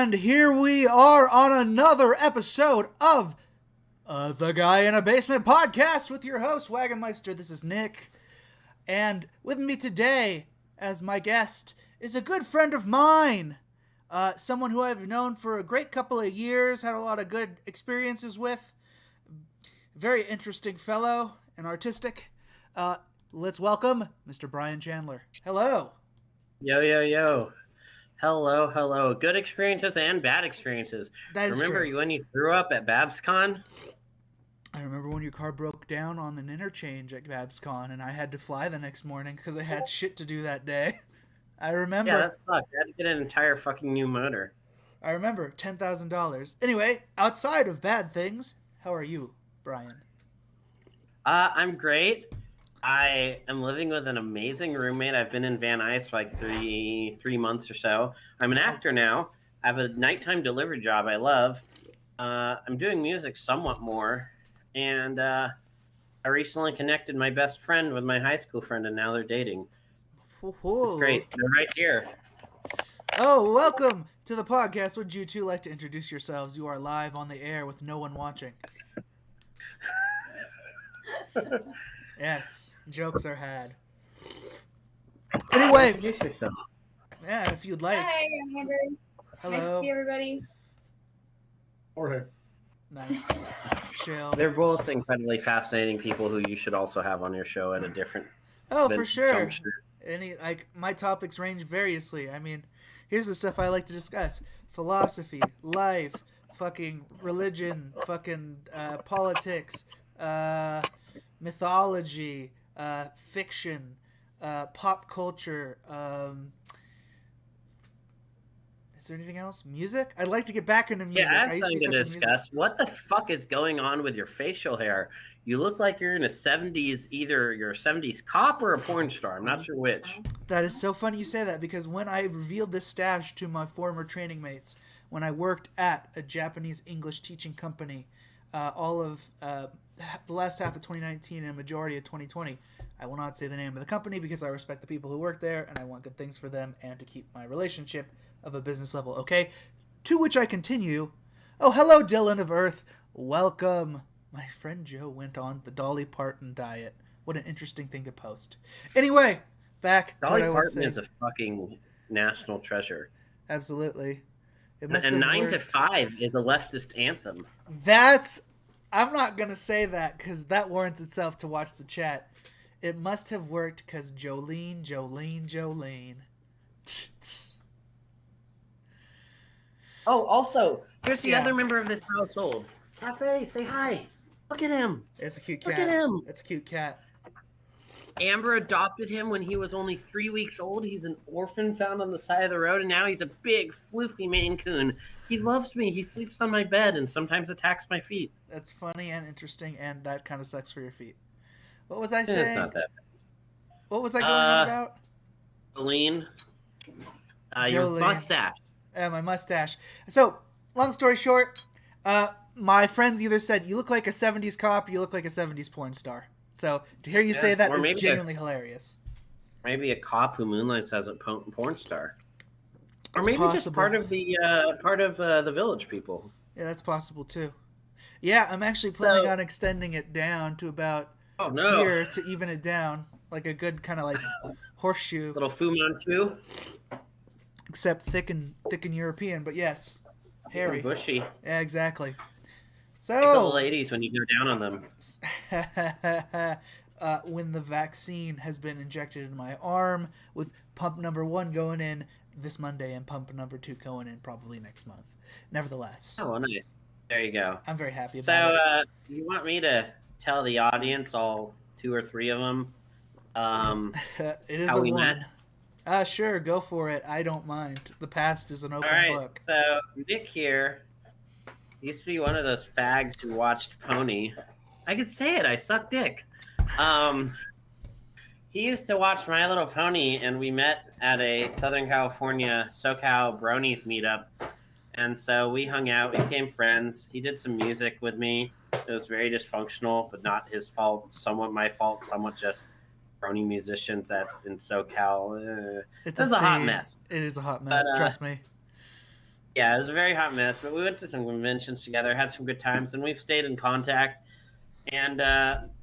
And here we are on another episode of The Guy in a Basement podcast with your host, Wagon Meister. This is Nick. And with me today as my guest is a good friend of mine. Someone who I've known for a great couple of years, had a lot of good experiences with. Very interesting fellow and artistic. Let's welcome Mr. Brian Chandler. Hello. Yo, yo, yo. Hello, hello. Good experiences and bad experiences. That is Remember true. when you threw up at BabsCon? I remember when your car broke down on an interchange at BabsCon and I had to fly the next morning because I had shit to do that day. I remember. Yeah, that sucked. I had to get an entire fucking new motor. I remember. $10,000. Anyway, outside of bad things, how are you, Brian? I'm great. I am living with an amazing roommate. I've been in Van Nuys for like three months or so. I'm an actor now. I have a nighttime delivery job I love. I'm doing music somewhat more. And I recently connected my best friend with my high school friend, and now they're dating. It's great. They're right here. Oh, welcome to the podcast. Would you two like to introduce yourselves? You are live on the air with no one watching. Yes, jokes are had. Anyway, Introduce yourself. Yeah, if you'd like. Hi, I'm Amber. Hello. Nice to see everybody. Jorge. Nice. Chill. They're both incredibly fascinating people who you should also have on your show at a different. Oh, for sure. juncture. My topics range variously. I mean, here's the stuff I like to discuss: philosophy, life, fucking religion, fucking politics, mythology, fiction, pop culture. Is there anything else? Music? I'd like to get back into music. Yeah, I have something to discuss. What the fuck is going on with your facial hair? You look like you're in a 70s, either you're a 70s cop or a porn star. I'm not sure which. That is so funny you say that, because when I revealed this stash to my former training mates, when I worked at a Japanese English teaching company, all of the last half of 2019 and a majority of 2020, I will not say the name of the company because I respect the people who work there and I want good things for them and to keep my relationship of a business level, okay? To which I continue. Oh, hello, Dylan of Earth. Welcome. My friend Joe went on the Dolly Parton diet. What an interesting thing to post. Anyway, back to Dolly what I was Parton saying. is a fucking national treasure. Absolutely. And 9 to 5 is a leftist anthem. I'm not going to say that because that warrants itself to watch the chat. It must have worked because Jolene. Oh, also, here's the other member of this household. Cafe, say hi. Look at him. It's a cute cat. Look at him. It's a cute cat. Amber adopted him when he was only 3 weeks old. He's an orphan found on the side of the road, and now he's a big, floofy Maine Coon. He loves me. He sleeps on my bed and sometimes attacks my feet. That's funny and interesting, and that kind of sucks for your feet. What was I saying? It's not that bad. What was I going on about? Jolene. Your mustache. My mustache. So, long story short, my friends either said, you look like a 70s cop, you look like a 70s porn star. So, to hear you say that is genuinely hilarious. Maybe a cop who moonlights as a porn star. Or maybe possible. Just part of the village people. Yeah, that's possible too. Yeah, I'm actually planning on extending it down to about here to even it down. Like a good kind of like horseshoe. Little Fu Manchu. Except thick and European, but yes. Hairy. Bushy. Yeah, exactly. So the ladies when you go down on them. When the vaccine has been injected in my arm, with pump number 1 going in this Monday and pump number 2 going in probably next month. Nevertheless. Oh, nice. There you go. I'm very happy about it. So, you want me to tell the audience, all 2 or 3 of them, it is how a we one. met? Sure, go for it. I don't mind. The past is an open book. So Nick here used to be one of those fags who watched Pony. I could say it. I suck dick. He used to watch My Little Pony, and we met at a Southern California SoCal Bronies meetup. And so we hung out. We became friends. He did some music with me. It was very dysfunctional, but not his fault. Somewhat my fault. Somewhat just brony musicians in SoCal. It's a hot mess. It is a hot mess. But, trust me. Yeah, it was a very hot mess, but we went to some conventions together, had some good times, and we've stayed in contact and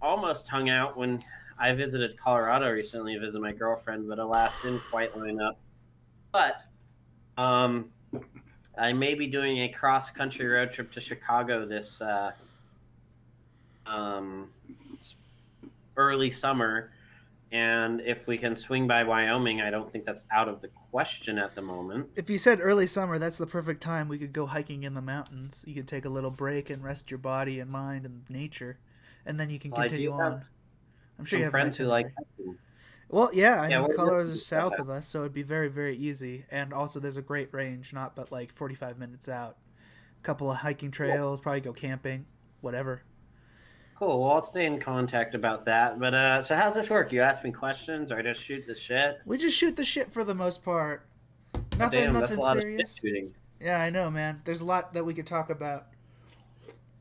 almost hung out when I visited Colorado recently to visit my girlfriend, but alas, didn't quite line up. But um, I may be doing a cross country road trip to Chicago this um, early summer. And if we can swing by Wyoming, I don't think that's out of the question at the moment. If you said early summer, that's the perfect time. We could go hiking in the mountains. You could take a little break and rest your body and mind in nature, and then you can Well, I continue do have on. I'm sure some you have an friends who like itinerary. hiking. Well, yeah, I Yeah, mean, what Colorado's south of us, so it'd be very, very easy. And also, there's a great range, not but like 45 minutes out. A couple of hiking cool. trails, probably go camping, whatever. Cool. Well, I'll stay in contact about that. But so how's this work? You ask me questions, or I just shoot the shit? We just shoot the shit for the most part. Oh, Nothing, damn, that's a nothing lot of shit serious. shooting. Yeah, I know, man. There's a lot that we could talk about.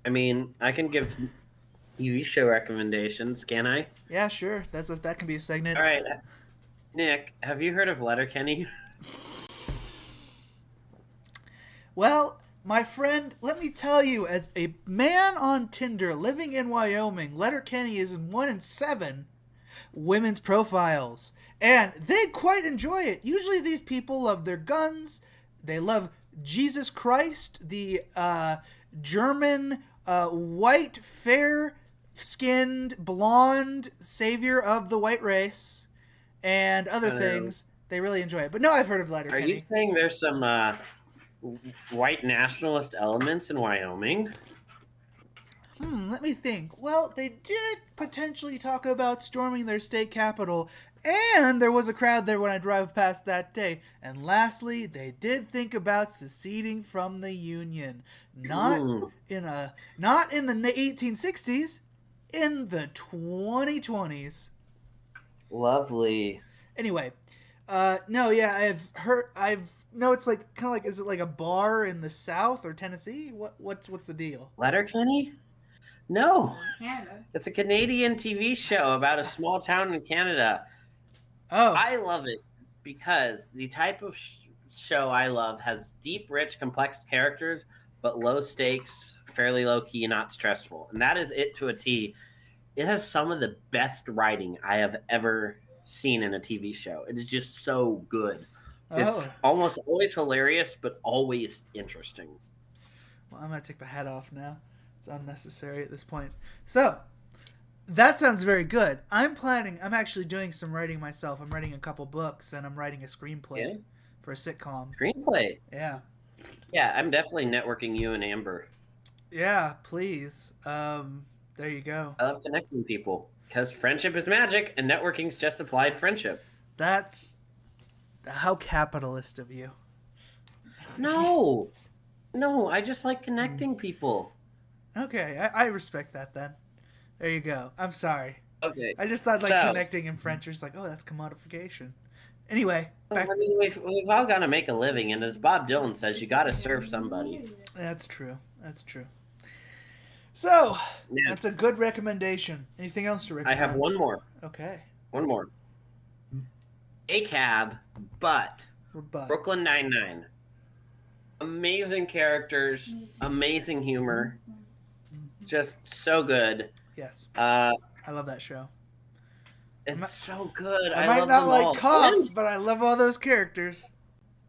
I mean, I can give TV show recommendations, can I? Yeah, sure. That can be a segment. All right, Nick, have you heard of Letterkenny? Well, my friend, let me tell you, as a man on Tinder living in Wyoming, Letterkenny is in 1 in 7 women's profiles. And they quite enjoy it. Usually these people love their guns. They love Jesus Christ, the German, white, fair skinned, blonde savior of the white race, and other things. They really enjoy it. But no, I've heard of Are you Letterkenny. saying there's some white nationalist elements in Wyoming? Let me think. Well, they did potentially talk about storming their state capital, and there was a crowd there when I drove past that day. And lastly, they did think about seceding from the Union, not Ooh, not in the 1860s, in the 2020s. lovely. Anyway, no, yeah, I've no, it's like kind of like, is it like a bar in the South or Tennessee? What's the deal? Letterkenny? No, Canada. it's a Canadian TV show about a small town in Canada. Oh, I love it because the type of show I love has deep, rich, complex characters, but low stakes, fairly low key, not stressful. And that is it to a T. It has some of the best writing I have ever seen in a TV show. It is just so good. It's oh. almost always hilarious, but always interesting. Well, I'm gonna take my hat off now. It's unnecessary at this point. So that sounds very good. I'm actually doing some writing myself. I'm writing a couple books and I'm writing a screenplay Yeah. for a sitcom. Screenplay. Yeah. Yeah, I'm definitely networking you and Amber. Yeah, please. There you go. I love connecting people because friendship is magic and networking's just applied friendship. That's how capitalist of you. No, no, I just like connecting people. Okay, I respect that then. There you go. I'm sorry. Okay, I just thought like so connecting in French is like, oh, that's commodification. Anyway, I back. mean, we've all got to make a living, and as Bob Dylan says, you got to serve somebody. That's true. That's true. So Yeah, that's a good recommendation. Anything else to I recommend? have one more. Okay. One more. ACAB, but We're bugged. Brooklyn Nine-Nine. Amazing characters, amazing humor, just so good. Yes, Uh, I love that show. it's so good. I I might love not them like all. cops, but I love all those characters.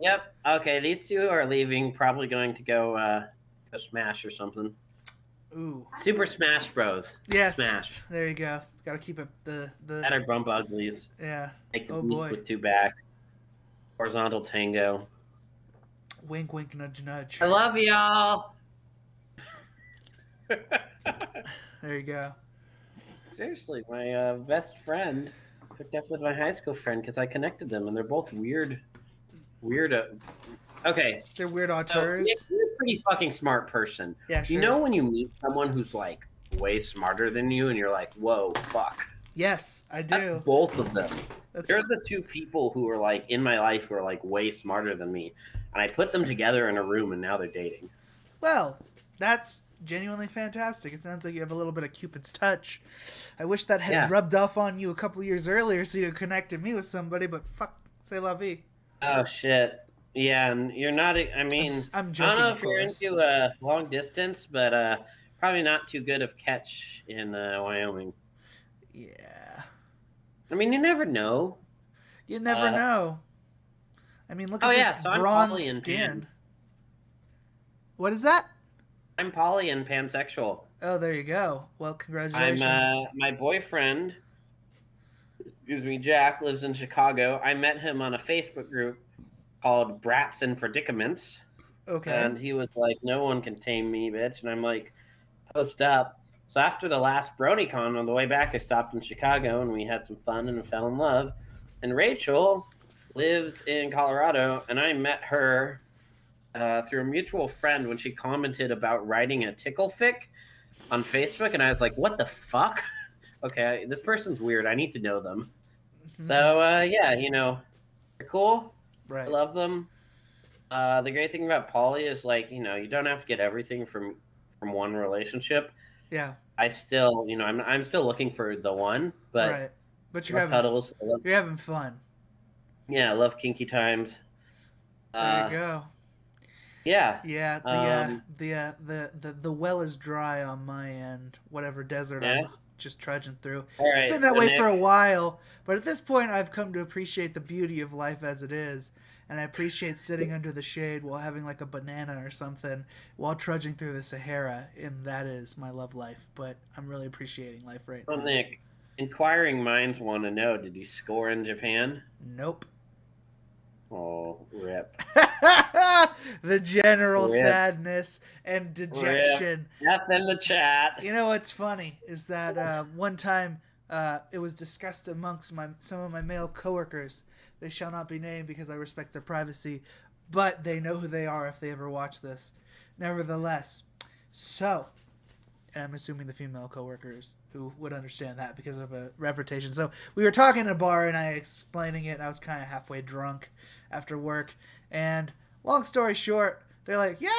Yep. Okay, these two are leaving. Probably going to go Smash or something. Ooh. Super Smash Bros. Yes. Smash. There you go. Got to keep it the That are bump uglies. yeah. Make the Oh, beast boy. with two backs. Horizontal tango. Wink, wink, nudge, nudge. I love y'all. There you go. Seriously, my best friend hooked up with my high school friend because I connected them, and they're both weird. Okay, They're weird so auteurs. Nick, you're a pretty fucking smart person. Yeah, sure. You know when you meet someone who's like way smarter than you, and you're like, "Whoa, fuck." Yes, I That's do. both of them. That's They're the two people who are like in my life who are like way smarter than me, and I put them together in a room, and now they're dating. well. That's genuinely fantastic. It sounds like you have a little bit of Cupid's touch. I wish that had Yeah. rubbed off on you a couple years earlier, so you connected me with somebody. But fuck, c'est la vie. Oh shit! Yeah, and you're not. I mean, I'm I don't joking, know of if you're course. into long distance, but probably not too good of catch in Wyoming. Yeah. I mean, you never know. You never Uh, know. I mean, look oh at yeah, this so I'm bronze poly and skin. pan. What is that? I'm poly and pansexual. Oh, there you go. Well, I'm congratulations. my boyfriend, excuse me, Jack lives in Chicago. I met him on a Facebook group called Brats and Predicaments, Okay. and he was like, "No one can tame me, bitch," and I'm like, "Post up." So after the last BronyCon on the way back, I stopped in Chicago and we had some fun and fell in love. And Rachel lives in Colorado, and I met her through a mutual friend when she commented about writing a tickle fic on Facebook, and I was like, "What the fuck?" Okay, this person's weird. I need to know them. So yeah, they're cool. I Right. love them. The great thing about poly is like you don't have to get everything from one relationship. Yeah. I still I'm still looking for the one, but Right. But I love cuddles. you're having fun. I love kinky times. There you Uh, go. yeah. Yeah, Um, the well is dry on my end. Whatever desert yeah. I'm just trudging through. All It's right. been that So way Nick, for a while, but at this point I've come to appreciate the beauty of life as it is, and I appreciate sitting under the shade while having like a banana or something while trudging through the Sahara, and that is my love life. But I'm really appreciating life right well, now. Nick, inquiring minds want to know: did you score in Japan? Nope. Oh, rip, The general rip, sadness and rip. dejection. F in the chat. You know what's funny is that one time it was discussed amongst some of my male coworkers. They shall not be named because I respect their privacy, but they know who they are if they ever watch this. Nevertheless, so, and I'm assuming the female coworkers who would understand that because of a reputation. So we were talking in a bar and I explaining it. And I was kind of halfway drunk after work, and long story short, they're like, yeah,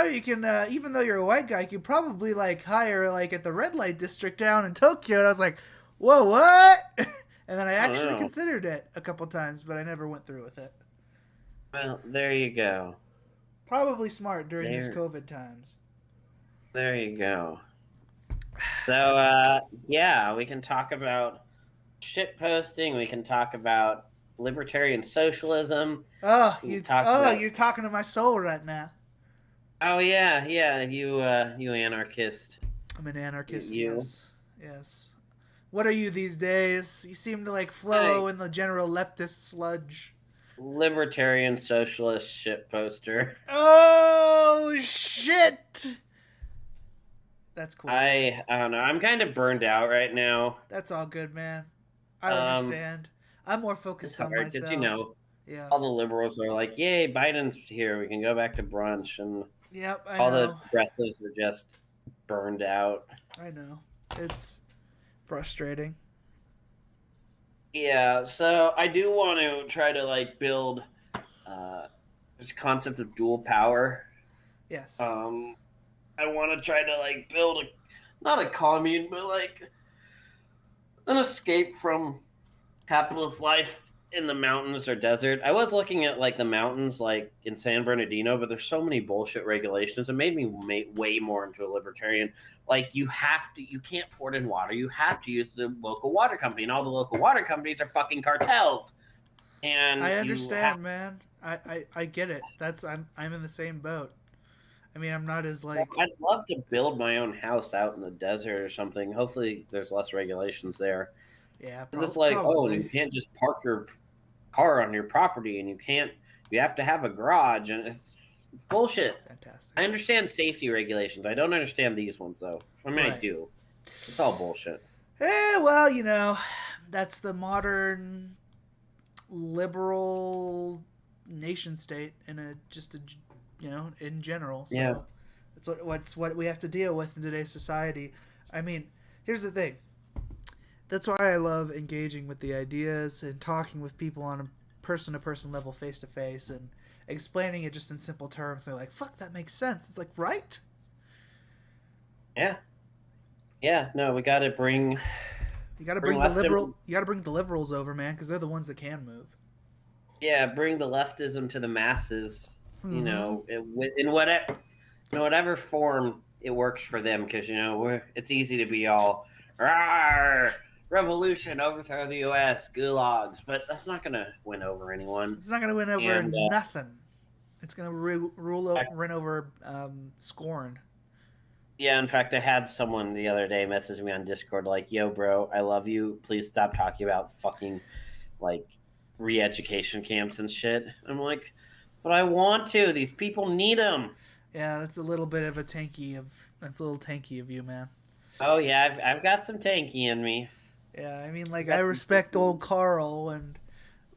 you can, even though you're a white guy, you could probably like hire like at the red light district down in Tokyo. And I was like, whoa, what? And then I I don't actually know. considered it a couple times, but I never went through with it. Well, there you go. Probably smart during these There, COVID times. there you go. So, yeah, we can talk about shit posting. We can talk about libertarian socialism. We can talk about. You're talking to my soul right now. Oh yeah, yeah. You anarchist. I'm an anarchist. You. Yes, yes. What are you these days? You seem to like flow Hey, in the general leftist sludge. libertarian socialist shit poster. Oh shit! That's cool. I don't know. I'm kind of burned out right now. That's all good, man. I Um, understand. I'm more it's focused on hard because myself. Yeah. all the liberals are like, "Yay, Biden's here. We can go back to brunch," and Yep, I all the know. progressives are just burned out. I know. It's frustrating. Yeah, so I do want to try to like build this concept of dual power. Yes. Um, I want to try to like build not a commune, but like an escape from capitalist life in the mountains or desert. I was looking at like the mountains, like in San Bernardino, but there's so many bullshit regulations. It made me way more into a libertarian. Like you can't pour it in water. You have to use the local water company, and all the local water companies are fucking cartels. And I you have understand, man. I get it. I'm in the same boat. I mean, I'm not as like I'd love to build my own house out in the desert or something. Hopefully, there's less regulations there. yeah, Because it's like, oh, probably you can't just park your car on your property, and you have to have a garage, and it's bullshit. fantastic. I understand safety regulations. I don't understand these ones though. I mean, I Right. do. It's all bullshit. Well, that's the modern liberal nation state in in general. So Yeah. it's what we have to deal with in today's society. I mean, here's the thing. That's why I love engaging with the ideas and talking with people on a person to person level, face to face, and explaining it just in simple terms. They're like, "Fuck, that makes sense." It's like, right? Yeah. Yeah. No, we got to You got to bring bring the left liberal. and You got to bring the liberals over, man, because they're the ones that can move. Yeah, bring the leftism to the masses. You Mm-hmm. know, in whatever form it works for them, because it's easy to be all "Rawr, revolution, overthrow the U.S., gulags, but that's not going to win over anyone. It's not gonna win over And nothing. It's gonna run over scorn. yeah, in fact, I had someone the other day message me on Discord like, "Yo, bro, I love you. Please stop talking about fucking like re-education camps and shit." I'm like, "But I want to. These people need them." Yeah, that's a little bit of a tanky of that's a little tanky of you, man. Oh yeah, I've got some tanky in me. Yeah, I mean, like, I Got some respect tanky. old Carl, and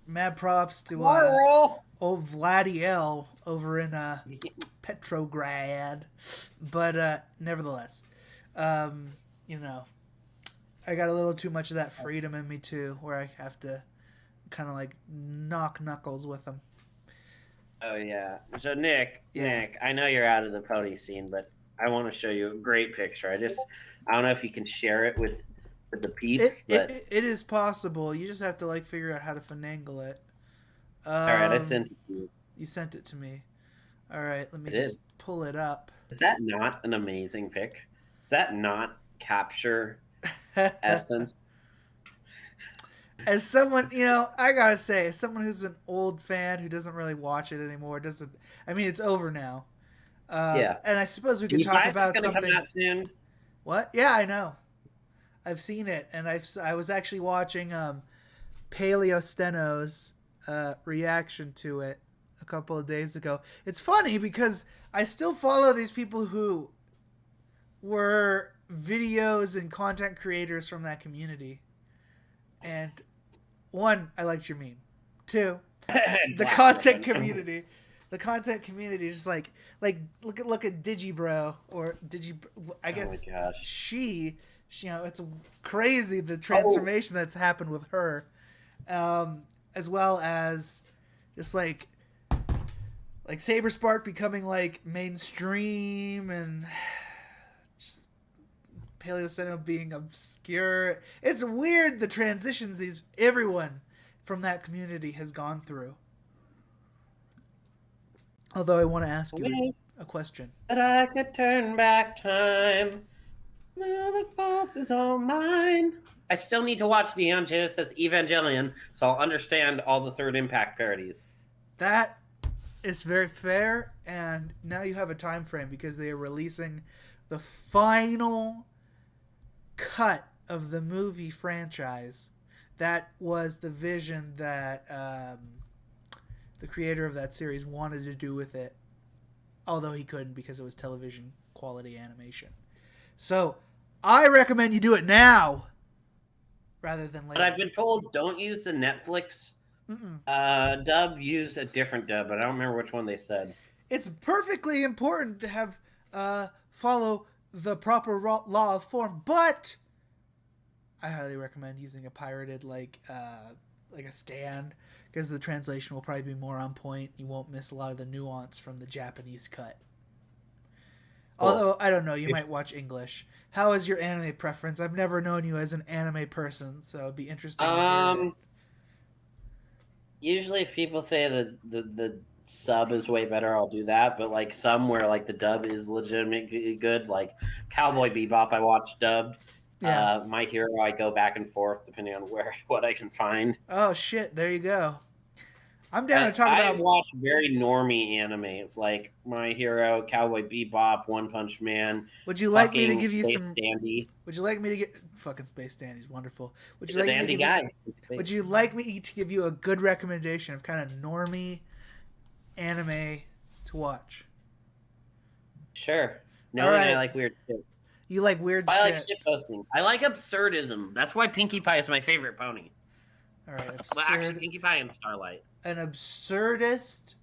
mad props to Carl. old Vladdy L over in Petrograd, but nevertheless, um, you know, I got a little too much of that freedom in me too, where I have to kind of like knock knuckles with them. Oh yeah. So Yeah, Nick, I know you're out of the pony scene, but I want to show you a great picture. I don't know if you can share it with the it, peeps, it but it is possible. You just have to like figure out how to finagle it. all right, I Um, sent it to you. you sent it to me. All right, let me It is. just pull it up. Is that not an amazing pic? Does that not capture essence? As someone, I gotta say, as someone who's an old fan who doesn't really watch it anymore, doesn't. I mean, it's over now. Yeah. And I suppose we could talk P5 is about going to come something. out soon. What? Yeah, I know. I've seen it, and I was actually watching Paleo Steno's reaction to it a couple of days ago. It's funny because I still follow these people who were videos and content creators from that community. And one, I liked your meme. Two, the Black content Griffin. community. The content community is just like look at Digibro or I Oh my guess gosh. it's crazy the transformation that's happened with her, as well as just like Saberspark becoming like mainstream and just Paleoceno being obscure. It's weird the transitions everyone from that community has gone through. Although I want to ask you a question. That I could turn back time. Now the fault is all mine. I still need to watch Neon Genesis Evangelion, so I'll understand all the Third Impact parodies. That is very fair, and now you have a time frame because they are releasing the final cut of the movie franchise. That was the vision that the creator of that series wanted to do with it, although he couldn't because it was television quality animation. So I recommend you do it now rather than later. But I've been told don't use the Netflix dub, use a different dub, but I don't remember which one they said. It's perfectly important to have follow the proper law of form, but I highly recommend using a pirated like a scan because the translation will probably be more on point. You won't miss a lot of the nuance from the Japanese cut. Cool. Although I don't know, you might watch English. How is your anime preference? I've never known you as an anime person, so it'd be interesting to hear it. Usually, if people say the sub is way better, I'll do that. But like some where like the dub is legitimately good, like Cowboy Bebop, I watch dubbed. Yeah. My Hero, I go back and forth depending on what I can find. Oh shit! There you go. I'm down to talk about. I watch very normie anime. It's like My Hero, Cowboy Bebop, One Punch Man. Would you like me to give you Space some? Dandy. Would you like me to get fucking Space Dandy's wonderful? Would you He's like a me to give guy. Would you like me to give you a good recommendation of kind of normie anime to watch? Sure. No, right. I like weird shit. You like weird shit. I like shit posting. I like absurdism. That's why Pinkie Pie is my favorite pony. All right, well, actually, Pinkie Pie and Starlight. An absurdist.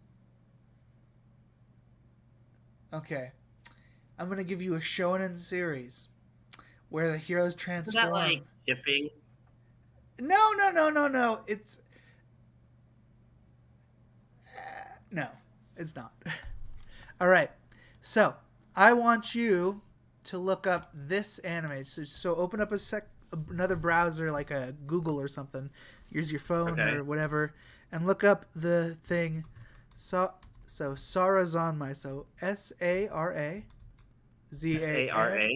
Okay, I'm gonna give you a shonen series where the heroes transform. Is that like shipping? No. It's no, it's not. All right, so I want you to look up this anime. So open up another browser like a Google or something. Use your phone or whatever, and look up the thing. So Sarazanmai. So Sarazan. Sara.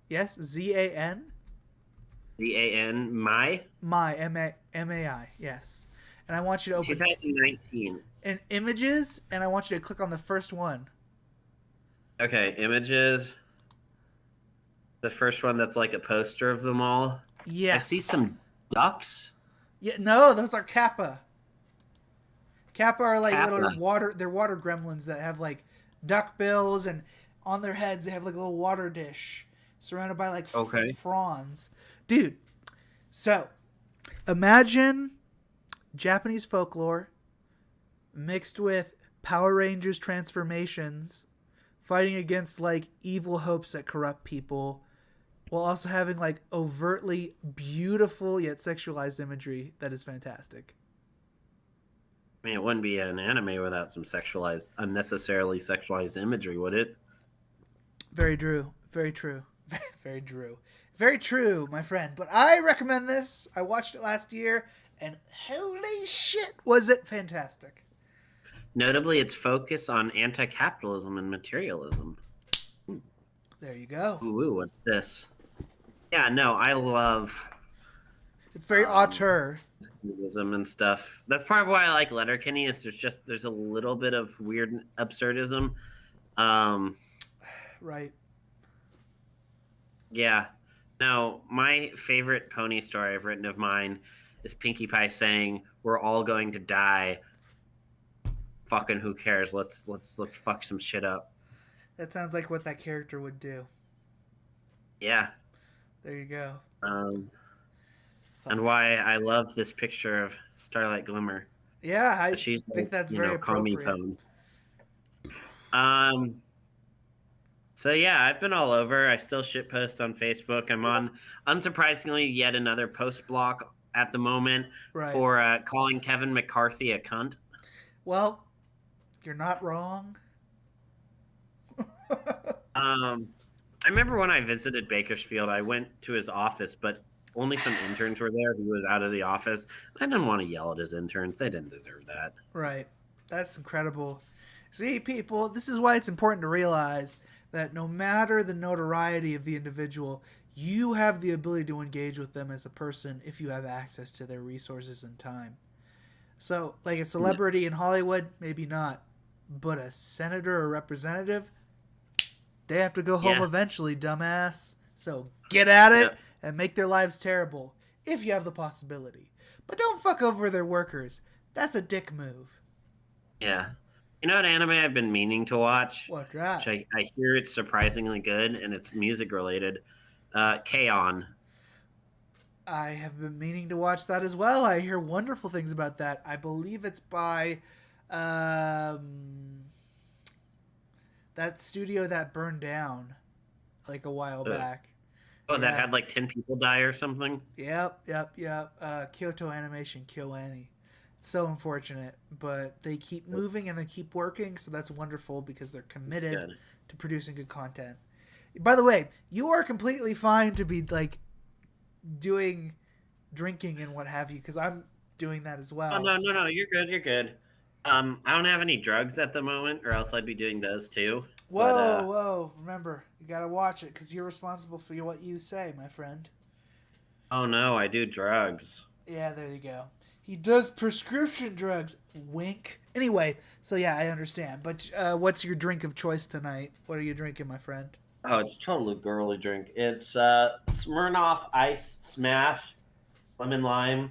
Yes, Zan. Zan. My. My Mai. Yes. And I want you to open 2019. in images, and I want you to click on the first one. Okay, images. The first one that's like a poster of them all. Yes. I see some ducks. Yeah, no, those are Kappa. Kappa are like Kappa. little water. They're water gremlins that have like duck bills, and on their heads they have like a little water dish surrounded by like fronds. Dude, so imagine Japanese folklore mixed with Power Rangers transformations, fighting against like evil hopes that corrupt people, while also having like overtly beautiful yet sexualized imagery that is fantastic. I mean, it wouldn't be an anime without some unnecessarily sexualized imagery, would it? Very true. Very true. Very true. Very true, my friend. But I recommend this. I watched it last year, and holy shit, was it fantastic. Notably, its focus on anti-capitalism and materialism. There you go. Ooh, what's this? Yeah, no, I love... It's very auteur. And stuff. That's part of why I like Letterkenny. Is there's a little bit of weird absurdism. Right. Yeah. Now, my favorite pony story I've written of mine is Pinkie Pie saying, "We're all going to die. Fucking who cares? Let's fuck some shit up." That sounds like what that character would do. Yeah. There you go. And why I love this picture of Starlight Glimmer. Yeah, I She's think that's very appropriate. So yeah, I've been all over. I still shitpost on Facebook. I'm on, unsurprisingly, yet another post block at the moment for calling Kevin McCarthy a cunt. Well, you're not wrong. I remember when I visited Bakersfield, I went to his office, but only some interns were there. He was out of the office. I didn't want to yell at his interns. They didn't deserve that. Right. That's incredible. See, people, this is why it's important to realize that no matter the notoriety of the individual, you have the ability to engage with them as a person if you have access to their resources and time. So, like a celebrity in Hollywood, maybe not. But a senator or representative, they have to go home eventually, dumbass. So get at it and make their lives terrible if you have the possibility. But don't fuck over their workers. That's a dick move. Yeah. You know what anime I've been meaning to watch? What's that? Which I hear it's surprisingly good, and it's music related. K-On! I have been meaning to watch that as well. I hear wonderful things about that. I believe it's by that studio that burned down like a while back. Oh, that had like 10 people die or something? Yep. Kyoto Animation, KyoAni. It's so unfortunate, but they keep moving and they keep working, so that's wonderful because they're committed to producing good content. By the way, you are completely fine to be like doing drinking and what have you, because I'm doing that as well. Oh, no, you're good. I don't have any drugs at the moment, or else I'd be doing those too. Whoa. Remember, you gotta watch it, because you're responsible for what you say, my friend. Oh no, I do drugs. Yeah, there you go. He does prescription drugs. Wink. Anyway, so yeah, I understand. But what's your drink of choice tonight? What are you drinking, my friend? Oh, it's totally girly drink. It's Smirnoff Ice Smash Lemon Lime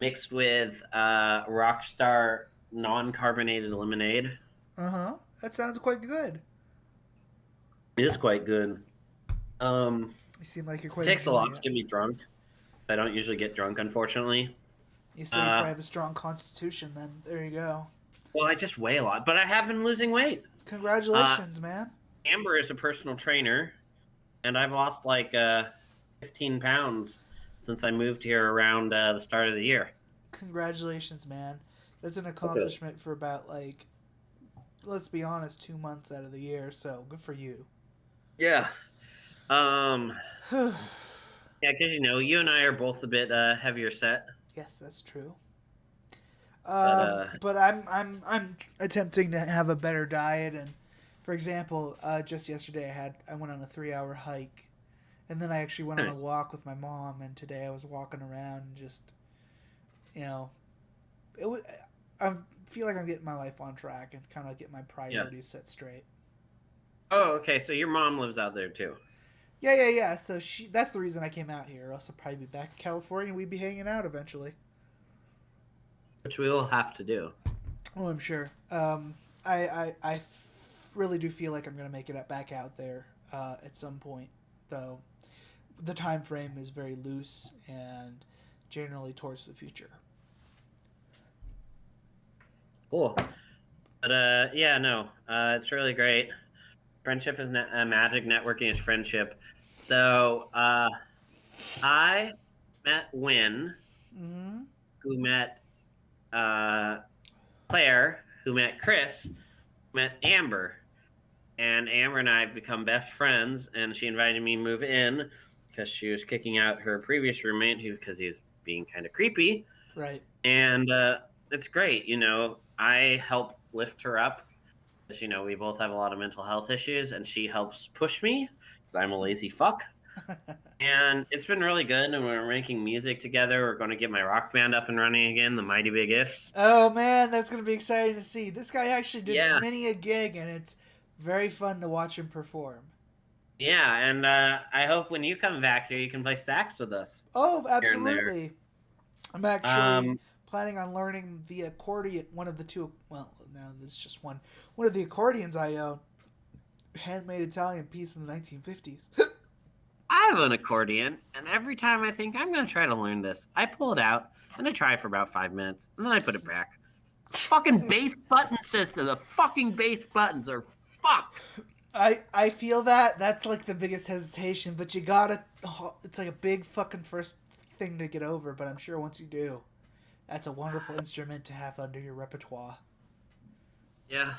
mixed with Rockstar non-carbonated lemonade. Uh-huh. That sounds quite good. It is quite good. You seem like you're quite It takes a lot to get me drunk. I don't usually get drunk, unfortunately. You say you probably have a strong constitution, then. There you go. Well, I just weigh a lot, but I have been losing weight. Congratulations, man. Amber is a personal trainer, and I've lost like 15 pounds since I moved here around the start of the year. Congratulations, man. That's an accomplishment for about, like, let's be honest, 2 months out of the year, so good for you. Yeah. Yeah, because, you know, you and I are both a bit heavier set. Yes, that's true. But I'm attempting to have a better diet, and for example, just yesterday I went on a 3 hour hike, and then I actually went on a Nice. walk with my mom, and today I was walking around and just, you know, it was. I feel like I'm getting my life on track and kind of get my Yeah. priorities set straight. Oh, okay. So your mom lives out there too. Yeah. So that's the reason I came out here. Or else I'll probably be back in California and we'd be hanging out eventually. Which we will have to do. Oh, I'm sure. Really do feel like I'm gonna make it back out there at some point, though. The time frame is very loose and generally towards the future. Cool. But yeah, no, it's really great. Friendship is magic. Networking is friendship. So I met Win, Mm-hmm. who met Claire, who met Chris, who met Amber, and Amber and I have become best friends. And she invited me to move in because she was kicking out her previous roommate, because he was being kind of creepy. Right. And it's great. I help lift her up. Because, we both have a lot of mental health issues, and she helps push me because I'm a lazy fuck. And it's been really good, and we're making music together. We're going to get my rock band up and running again, the Mighty Big Ifs. Oh man, that's gonna be exciting to see. This guy actually did Yeah. many a gig, and it's very fun to watch him perform. Yeah, and I hope when you come back here, you can play sax with us. Oh, Here and there. absolutely. I'm actually planning on learning the accordion. One of the two. Well, no, this is just one. One of the accordions I own. Handmade Italian piece in the 1950s. I have an accordion, and every time I think I'm going to try to learn this, I pull it out, and I try for about 5 minutes, and then I put it back. Fucking bass button system. The fucking bass buttons are fucked. I feel that. That's like the biggest hesitation, but you gotta. It's like a big fucking first thing to get over, but I'm sure once you do, that's a wonderful instrument to have under your repertoire. Yeah.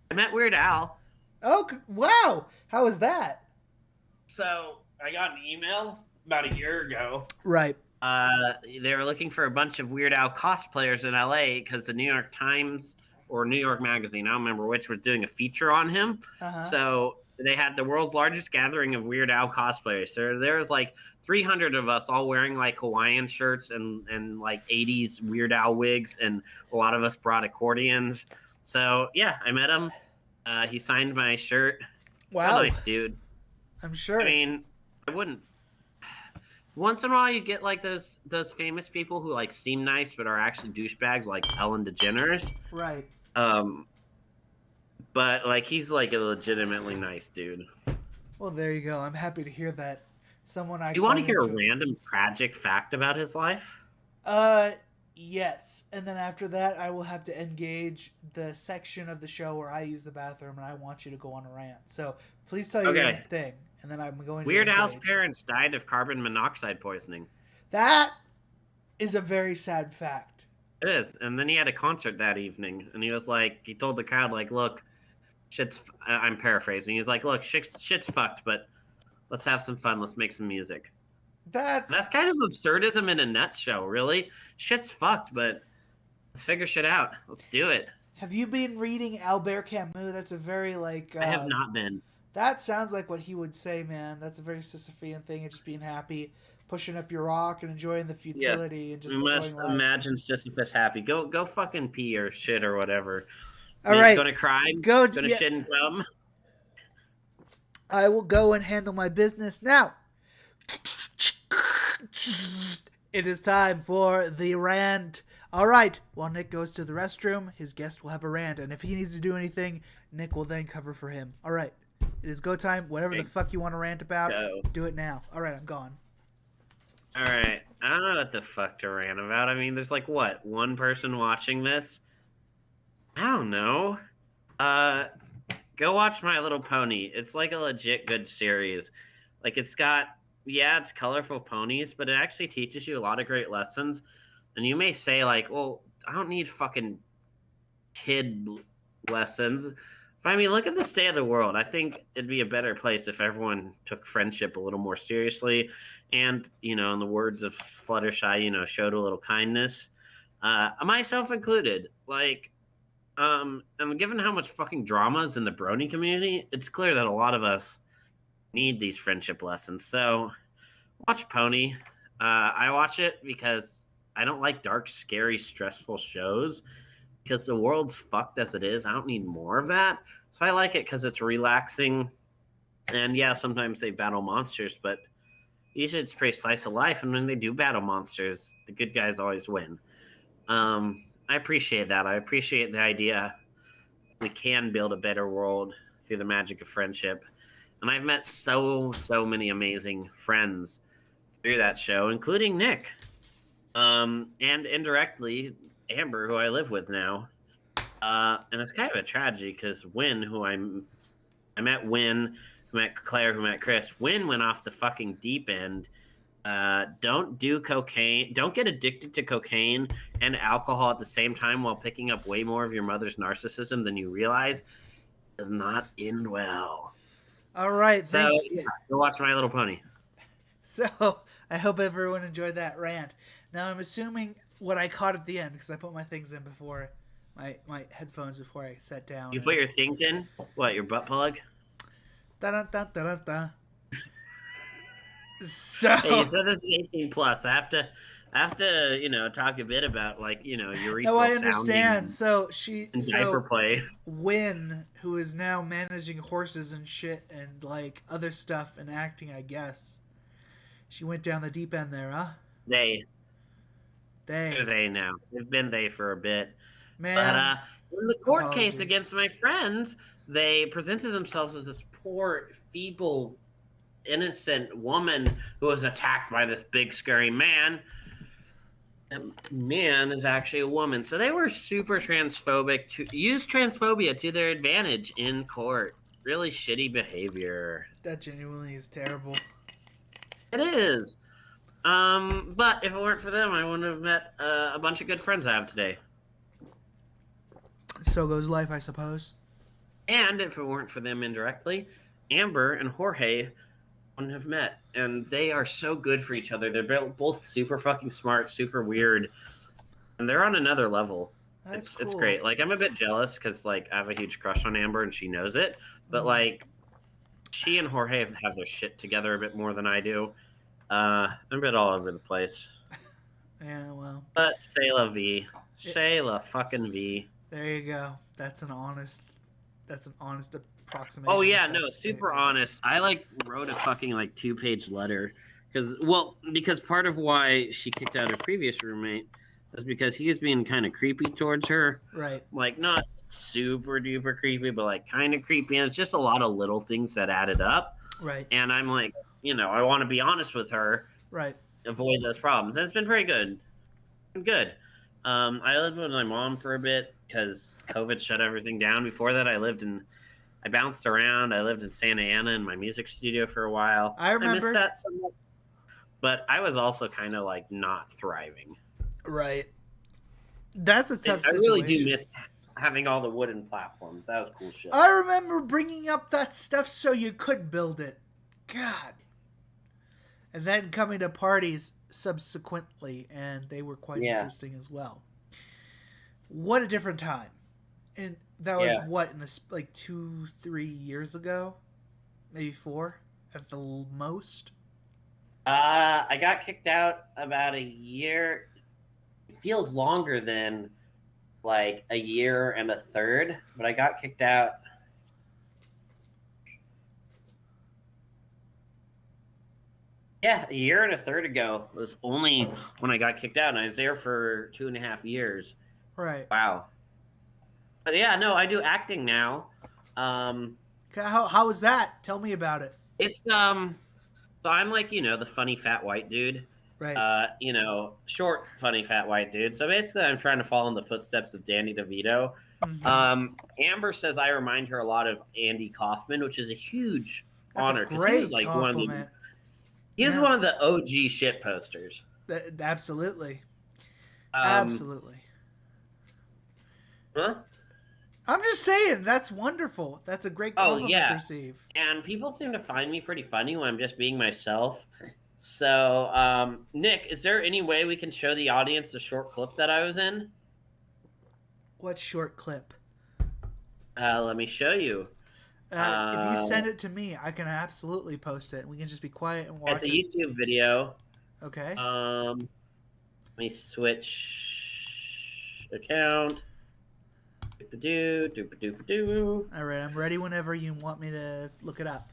I met Weird Al. Oh, wow! How was that? So I got an email about a year ago. Right. They were looking for a bunch of Weird Al cosplayers in LA because the New York Times or New York Magazine, I don't remember which, was doing a feature on him. Uh-huh. So they had the world's largest gathering of Weird Al cosplayers. So there was like 300 of us all wearing like Hawaiian shirts and like 80s Weird Al wigs, and a lot of us brought accordions. So yeah, I met him. He signed my shirt. Wow. Nice dude. I'm sure. I mean, I wouldn't. Once in a while, you get like those famous people who like seem nice but are actually douchebags, like Ellen DeGeneres. Right. But like he's like a legitimately nice dude. Well, there you go. I'm happy to hear that. Someone I. Do you want to hear a random tragic fact about his life? Yes. And then after that, I will have to engage the section of the show where I use the bathroom, and I want you to go on a rant. So please tell your thing, and then I'm going. Weird Al's parents died of carbon monoxide poisoning. That is a very sad fact. It is. And then he had a concert that evening, and he told the crowd, like, look, I'm paraphrasing. He's like, look, shit's fucked, but let's have some fun. Let's make some music. That's kind of absurdism in a nutshell, really. Shit's fucked, but let's figure shit out. Let's do it. Have you been reading Albert Camus? That's a very, I have not been. That sounds like what he would say, man. That's a very Sisyphean thing of just being happy, pushing up your rock and enjoying the futility and just enjoying life. Imagine Sisyphus happy. Go fucking pee or shit or whatever. All right. Going to cry? Go to shit and come? I will go and handle my business now. It is time for the rant. All right. While Nick goes to the restroom, his guest will have a rant. And if he needs to do anything, Nick will then cover for him. All right. It is go time. Whatever the fuck you want to rant about, do it now. All right. I'm gone. All right. I don't know what the fuck to rant about. I mean, there's like, what, one person watching this? I don't know. Go watch My Little Pony. It's like a legit good series. Like it's colorful ponies, but it actually teaches you a lot of great lessons. And you may say like, well, I don't need fucking kid lessons. But I mean, look at the state of the world. I think it'd be a better place if everyone took friendship a little more seriously. And, in the words of Fluttershy, showed a little kindness. myself included. Like, and given how much fucking drama is in the brony community, it's clear that a lot of us need these friendship lessons. So, watch Pony. I watch it because I don't like dark, scary, stressful shows because the world's fucked as it is. I don't need more of that. So I like it because it's relaxing. And yeah, sometimes they battle monsters, but usually it's pretty slice of life. And when they do battle monsters, the good guys always win. I appreciate that. I appreciate the idea we can build a better world through the magic of friendship. And I've met so many amazing friends through that show, including Nick, and indirectly Amber, who I live with now. And it's kind of a tragedy because Win, I met Win, who met Claire, who met Chris. Win went off the fucking deep end. Don't do cocaine. Don't get addicted to cocaine and alcohol at the same time while picking up way more of your mother's narcissism than you realize. Does not end well. All right. So yeah, go watch My Little Pony. So I hope everyone enjoyed that rant. Now I'm assuming what I caught at the end, because I put my things in before my headphones before I sat down. You put your things in? What, your butt plug? Da-da-da-da-da. So hey, you said it's 18 plus. I have to, talk a bit about urethral. no, I understand. So diaper play. Win, who is now managing horses and shit and like other stuff and acting, I guess. She went down the deep end there, huh? They're they now. They've been they for a bit. Man, but in the court case against my friends, they presented themselves as this poor, feeble, innocent woman who was attacked by this big, scary man. And man is actually a woman. So they were super transphobic, to use transphobia to their advantage in court. Really shitty behavior. That genuinely is terrible. It is. But if it weren't for them, I wouldn't have met a bunch of good friends I have today. So goes life, I suppose. And if it weren't for them indirectly, Amber and Jorge wouldn't have met. And they are so good for each other. They're both super fucking smart, super weird. And they're on another level. That's it's cool. great. Like, I'm a bit jealous because, like, I have a huge crush on Amber and she knows it. But, like, she and Jorge have their shit together a bit more than I do. I'm a bit all over the place. Yeah, well. But c'est la vie. C'est la fucking vie. There you go. That's an honest approximation. Oh yeah, no, super honest. I wrote a fucking 2-page letter because part of why she kicked out her previous roommate was because he was being kind of creepy towards her. Right. Like not super duper creepy, but kind of creepy. And it's just a lot of little things that added up. Right. And I'm like, I want to be honest with her. Right. Avoid those problems. And it's been pretty good. Good. I lived with my mom for a bit because COVID shut everything down. Before that, I bounced around. I lived in Santa Ana in my music studio for a while. I remember. I missed that somewhat. But I was also kind of not thriving. Right. That's a tough situation. I really do miss having all the wooden platforms. That was cool shit. I remember bringing up that stuff so you could build it. God. And then coming to parties subsequently, and they were quite interesting as well. What a different time. And that was what, in this 2-3 years ago? Maybe 4 at the most? I got kicked out about a year. It feels longer than a year and a third, but I got kicked out. Yeah, a year and a third ago was only when I got kicked out, and I was there for 2.5 years. Right. Wow. But yeah, no, I do acting now. How is that? Tell me about it. It's so I'm the funny fat white dude. Right. Short funny fat white dude. So basically, I'm trying to follow in the footsteps of Danny DeVito. Mm-hmm. Amber says I remind her a lot of Andy Kaufman, which is a huge honor because he's He's one of the OG shit posters. Absolutely. Absolutely. Huh? I'm just saying, that's wonderful. That's a great compliment to receive. And people seem to find me pretty funny when I'm just being myself. So, Nick, is there any way we can show the audience the short clip that I was in? What short clip? Let me show you. If you send it to me, I can absolutely post it. We can just be quiet and watch It's a it. YouTube video. Okay. Let me switch account. Doop-a-doo. All right, I'm ready whenever you want me to look it up.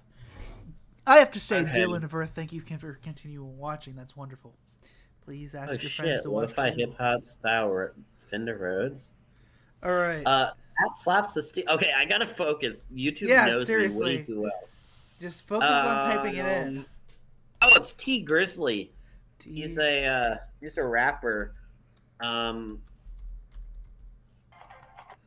I have to say, Okay. Dylan Ver, thank you for continuing watching. That's wonderful. Please ask your friends Shit! to What watch if I too. hip hop style Fender Rhodes? All right. That slaps the steel. Okay, I gotta focus. YouTube knows seriously. me way too well. Just focus on typing it in. Oh, it's T Grizzly. He's a rapper.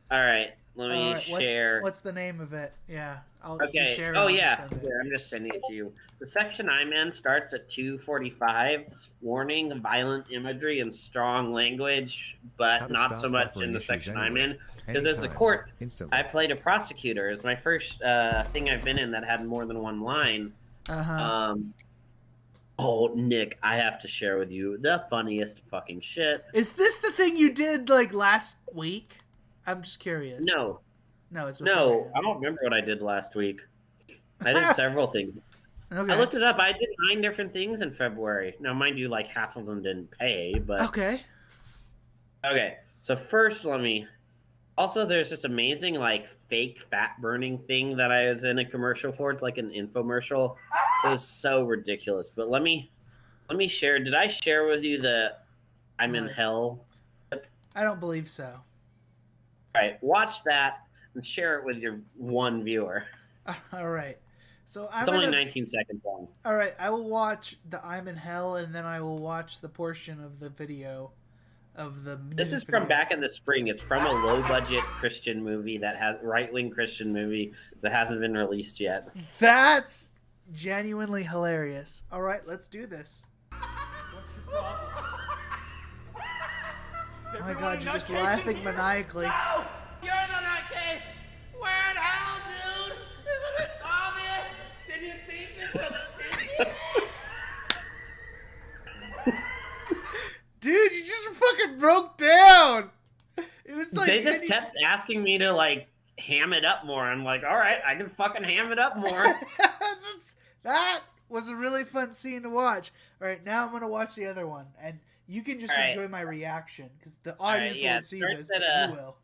All right, let me share. What's the name of it? Yeah. Okay. Share it, Oh I'll yeah. send it. Here, I'm just sending it to you. The section I'm in starts at 2:45. Warning: violent imagery and strong language, but not so much in the section I'm in. Because as a court, I played a prosecutor. It's my first thing I've been in that had more than one line. Oh, Nick, I have to share with you the funniest fucking shit. Is this the thing you did like last week? I'm just curious. No, it's no. I don't remember what I did last week. I did several things. Okay. I looked it up. I did 9 different things in February. Now, mind you, like half of them didn't pay, but okay. So first, let me. Also, there's this amazing like fake fat burning thing that I was in a commercial for. It's like an infomercial. It was so ridiculous. But let me share. Did I share with you the I'm in hell? I don't believe so. All right, watch that and share it with your one viewer. All right. So it's only 19 seconds long. All right, I will watch the I'm in hell, and then I will watch the portion of the video of the. This is from back in the spring. It's from a low-budget Christian movie that has right-wing Christian movie that hasn't been released yet. That's genuinely hilarious. All right, let's do this. What's your problem? Oh my God, you're just laughing maniacally. No! You're the nutcase! We're in hell, dude! Isn't it obvious? Did you think this was a Dude, you just fucking broke down! It was like they just kept asking me to like ham it up more. I'm like, all right, I can fucking ham it up more. That was a really fun scene to watch. All right, now I'm gonna watch the other one, and you can just enjoy my reaction because the audience won't see this, but you will.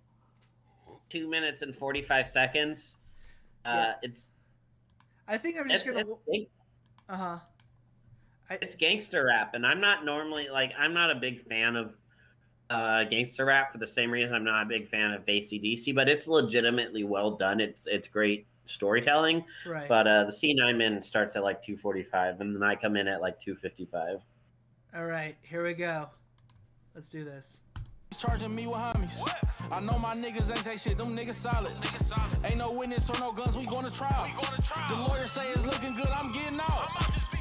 2 minutes and 45 seconds. It's. I think I'm just gonna. It's gangster rap, and I'm not normally like I'm not a big fan of gangster rap for the same reason I'm not a big fan of AC/DC, but it's legitimately well done. It's great storytelling. Right. But the scene I'm in starts at like 2:45, and then I come in at like 2:55. All right, here we go. Let's do this. Charging me with homies. What? I know my niggas ain't say shit. Them niggas solid. Ain't no witness or no guns. We going to trial. The lawyer say it's looking good. I'm getting out.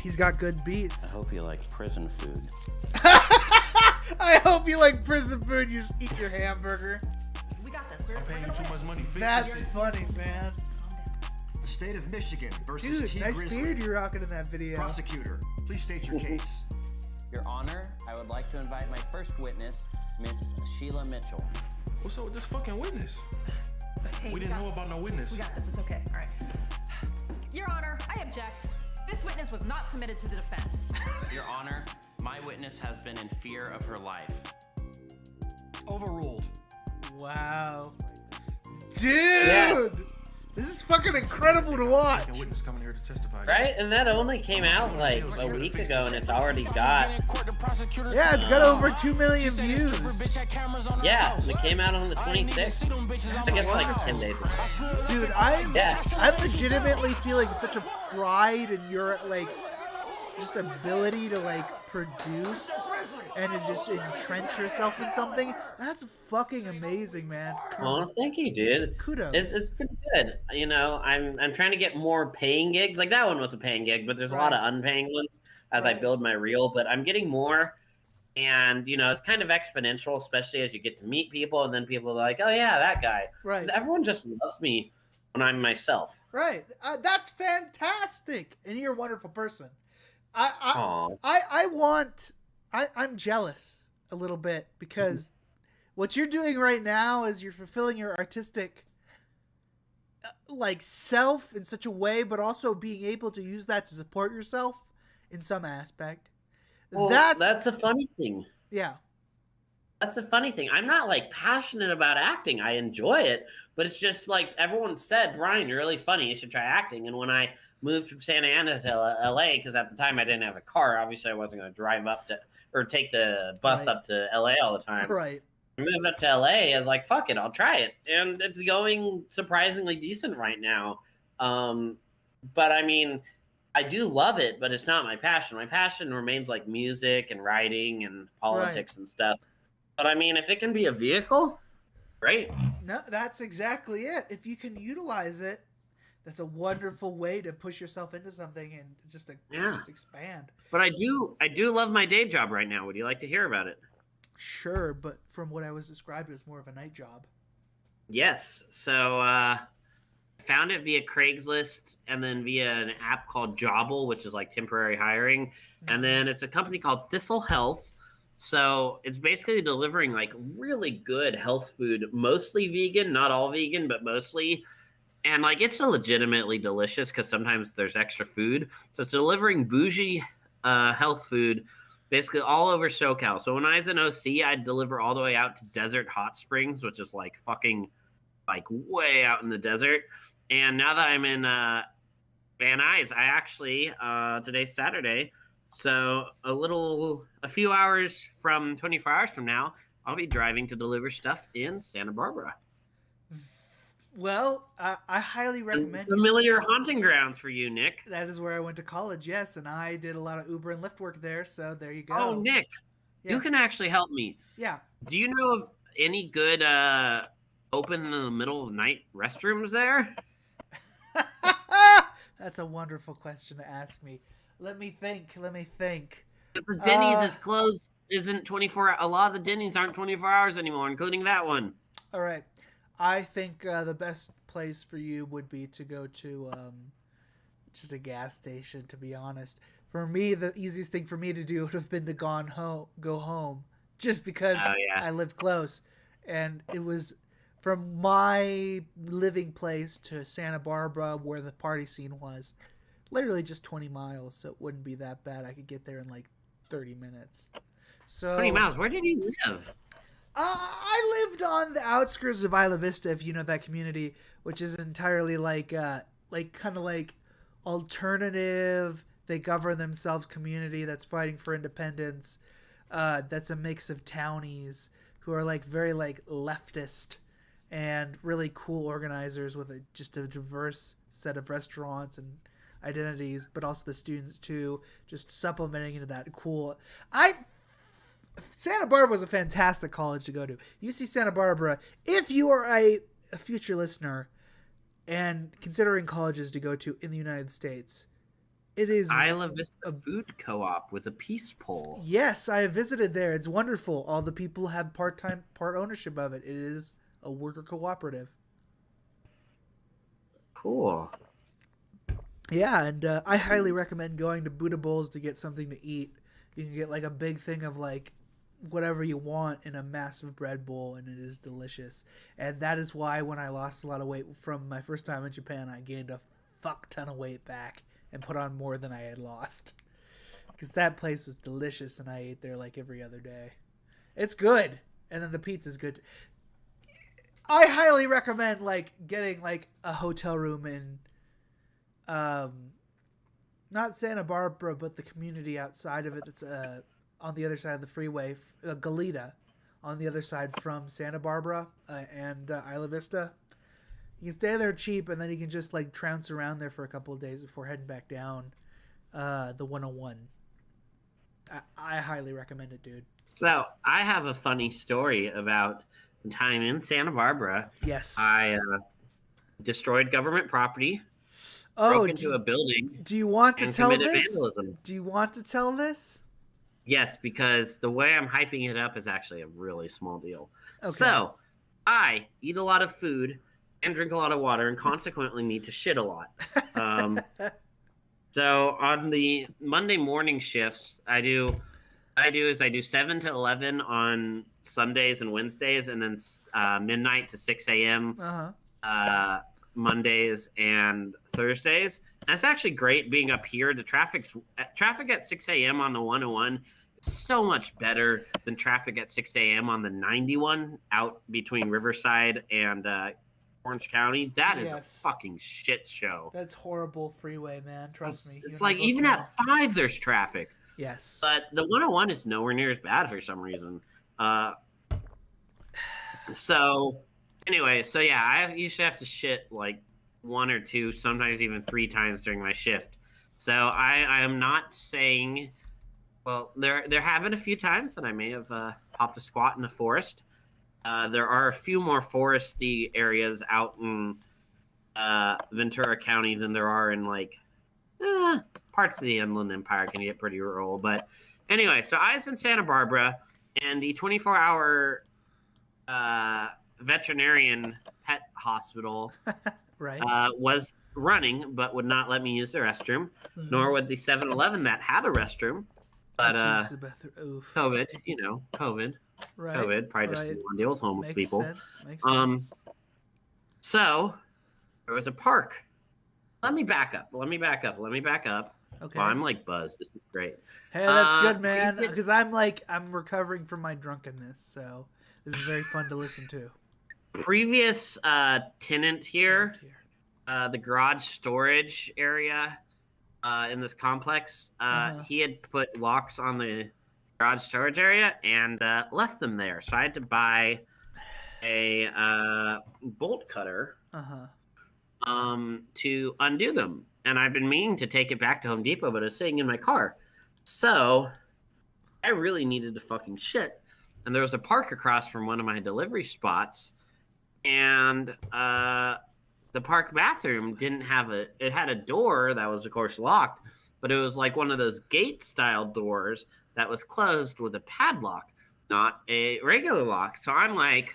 He's got good beats. I hope you like prison food. I hope you like prison food. You just eat your hamburger. We got this. I'm paying you too much money. That's funny, man. The state of Michigan versus Dude, T. nice Grizzly. beard you're rocking in that video. Prosecutor, please state your case. Your Honor, I would like to invite my first witness, Miss Sheila Mitchell. What's up with this fucking witness? Hey, we didn't know about no witness. We got this. It's okay. All right. Your Honor, I object. This witness was not submitted to the defense. Your Honor, my witness has been in fear of her life. Overruled. Wow. Dude! Yeah. This is fucking incredible to watch. Witness coming here to testify. Right? And that only came out like a week ago, and it's already got. Yeah, it's got over 2 million views. Yeah, it came out on the 26th. I guess like 10 days ago. Dude, I'm legitimately feeling such a pride in your like just ability to like produce and to just entrench yourself in something. That's fucking amazing, man. Oh, thank you, dude. Kudos. It's pretty good. You know, I'm trying to get more paying gigs. Like that one was a paying gig, but there's a lot of unpaying ones as I build my reel. But I'm getting more, and you know, it's kind of exponential, especially as you get to meet people, and then people are like, "Oh yeah, that guy." Right. 'Cause everyone just loves me when I'm myself. Right. That's fantastic, and you're a wonderful person. Aw. I'm jealous a little bit because what you're doing right now is you're fulfilling your artistic like self in such a way, but also being able to use that to support yourself in some aspect. Well, that's a funny thing. Yeah. That's a funny thing. I'm not like passionate about acting. I enjoy it, but it's just like everyone said, Brian, you're really funny. You should try acting. And when I moved from Santa Ana to LA, because at the time I didn't have a car, obviously I wasn't going to drive up to or take the bus up to LA all the time. Right. I moved up to LA. I was like, fuck it, I'll try it. And it's going surprisingly decent right now. But I mean, I do love it, but it's not my passion. My passion remains like music and writing and politics and stuff. But I mean, if it can be a vehicle, great. No, that's exactly it. If you can utilize it, that's a wonderful way to push yourself into something and just expand. But I do love my day job right now. Would you like to hear about it? Sure, but from what I was described, it was more of a night job. Yes. So I found it via Craigslist and then via an app called Jobble, which is like temporary hiring. And then it's a company called Thistle Health. So it's basically delivering like really good health food, mostly vegan, not all vegan, but mostly. And like it's legitimately delicious because sometimes there's extra food. So it's delivering bougie health food basically all over SoCal. So when I was in OC, I'd deliver all the way out to Desert Hot Springs, which is like fucking like way out in the desert. And now that I'm in Van Nuys, I actually, today's Saturday, so a few hours from 24 hours from now, I'll be driving to deliver stuff in Santa Barbara. Well, I highly recommend familiar haunting grounds for you, Nick. That is where I went to college, yes, and I did a lot of Uber and Lyft work there, so there you go. Oh, Nick, you can actually help me. Yeah. Do you know of any good open in the middle of the night restrooms there? That's a wonderful question to ask me. Let me think. If the Denny's is closed, isn't 24. A lot of the Denny's aren't 24 hours anymore, including that one. All right. I think the best place for you would be to go to just a gas station, to be honest. For me, the easiest thing for me to do would have been to go home, just because I lived close. And it was from my living place to Santa Barbara, where the party scene was, literally just 20 miles, so it wouldn't be that bad. I could get there in like 30 minutes. So 20 miles? Where did you live? I lived on the outskirts of Isla Vista, if you know that community, which is entirely like kind of like alternative, they govern themselves community that's fighting for independence. That's a mix of townies who are like very like leftist and really cool organizers with just a diverse set of restaurants and identities, but also the students too, just supplementing into that cool. Santa Barbara was a fantastic college to go to. UC Santa Barbara, if you are a future listener and considering colleges to go to in the United States, it is Isla Vista Food Co-op with a peace pole. Yes, I have visited there. It's wonderful. All the people have part ownership of it. It is a worker cooperative. Cool. Yeah, and I highly recommend going to Buddha Bowls to get something to eat. You can get like a big thing of like whatever you want in a massive bread bowl, and it is delicious. And that is why when I lost a lot of weight from my first time in Japan, I gained a fuck ton of weight back and put on more than I had lost. Because that place was delicious, and I ate there like every other day. It's good. And then the pizza's good. I highly recommend like getting like a hotel room in not Santa Barbara, but the community outside of it that's on the other side of the freeway, Goleta, on the other side from Santa Barbara and Isla Vista. You can stay there cheap, and then you can just like trounce around there for a couple of days before heading back down the 101. I highly recommend it, dude. So I have a funny story about the time in Santa Barbara. Yes. I destroyed government property. Oh, broke into a building. Do you want to tell this? Vandalism. Do you want to tell this? Yes, because the way I'm hyping it up is actually a really small deal. Okay. So, I eat a lot of food and drink a lot of water and consequently need to shit a lot. So on the Monday morning shifts, I do 7 to 11 on Sundays and Wednesdays, and then midnight to 6 a.m. Mondays and Thursdays. And it's actually great being up here. The traffic at 6 a.m. on the 101 is so much better than traffic at 6 a.m. on the 91 out between Riverside and Orange County. That is a fucking shit show. That's horrible freeway, man. Trust me. It's like even at 5 there's traffic. Yes. But the 101 is nowhere near as bad for some reason. So anyway, so yeah, I usually have to shit like 1 or 2, sometimes even 3 times during my shift. So I am not saying, well, there have been a few times that I may have popped a squat in the forest. There are a few more foresty areas out in Ventura County than there are in like parts of the Inland Empire can get pretty rural. But anyway, so I was in Santa Barbara, and the 24-hour veterinarian pet hospital right. Was running, but would not let me use the restroom, nor would the 7-Eleven that had a restroom. But COVID, COVID. Right. COVID probably just didn't want to deal with homeless Makes people. Makes sense. So there was a park. Let me back up. Okay. Well, I'm like buzzed. This is great. Hey, that's good, man. Because I'm recovering from my drunkenness, so this is very fun to listen to. Previous tenant here, the garage storage area in this complex, he had put locks on the garage storage area and left them there. So I had to buy a bolt cutter to undo them. And I've been meaning to take it back to Home Depot, but it's sitting in my car. So I really needed to fucking shit. And there was a park across from one of my delivery spots. And the park bathroom didn't have it had a door that was, of course, locked, but it was like one of those gate-style doors that was closed with a padlock, not a regular lock. So I'm like,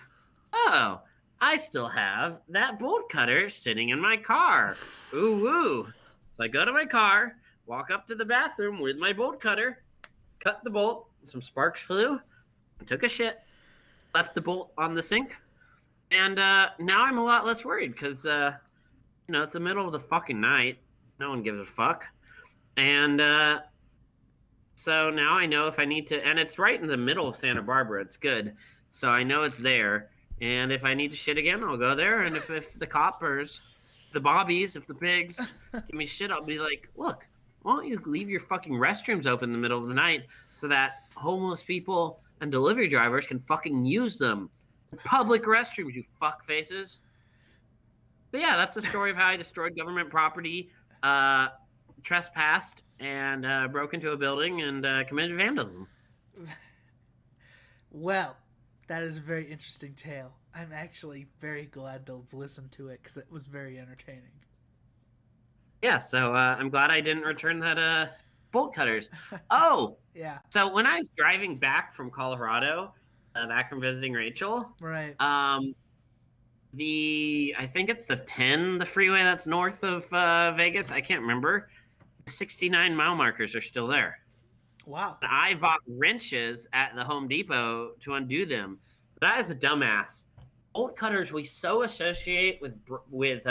oh, I still have that bolt cutter sitting in my car. Ooh, woo. So I go to my car, walk up to the bathroom with my bolt cutter, cut the bolt, some sparks flew, took a shit, left the bolt on the sink, and now I'm a lot less worried because, it's the middle of the fucking night. No one gives a fuck. And so now I know if I need to, and it's right in the middle of Santa Barbara. It's good. So I know it's there. And if I need to shit again, I'll go there. And if the coppers, the bobbies, if the pigs give me shit, I'll be like, look, why don't you leave your fucking restrooms open in the middle of the night so that homeless people and delivery drivers can fucking use them? Public restrooms, you fuck faces. But yeah, that's the story of how I destroyed government property, trespassed, and broke into a building and committed vandalism. Well, that is a very interesting tale. I'm actually very glad to listen to it because it was very entertaining. Yeah, so I'm glad I didn't return that bolt cutters. Oh, yeah. So when I was driving back from Colorado, back from visiting Rachel, right? I think it's the 10, the freeway that's north of Vegas. I can't remember. The 69 mile markers are still there. Wow. And I bought wrenches at the Home Depot to undo them. But I was a dumbass. Bolt cutters we so associate with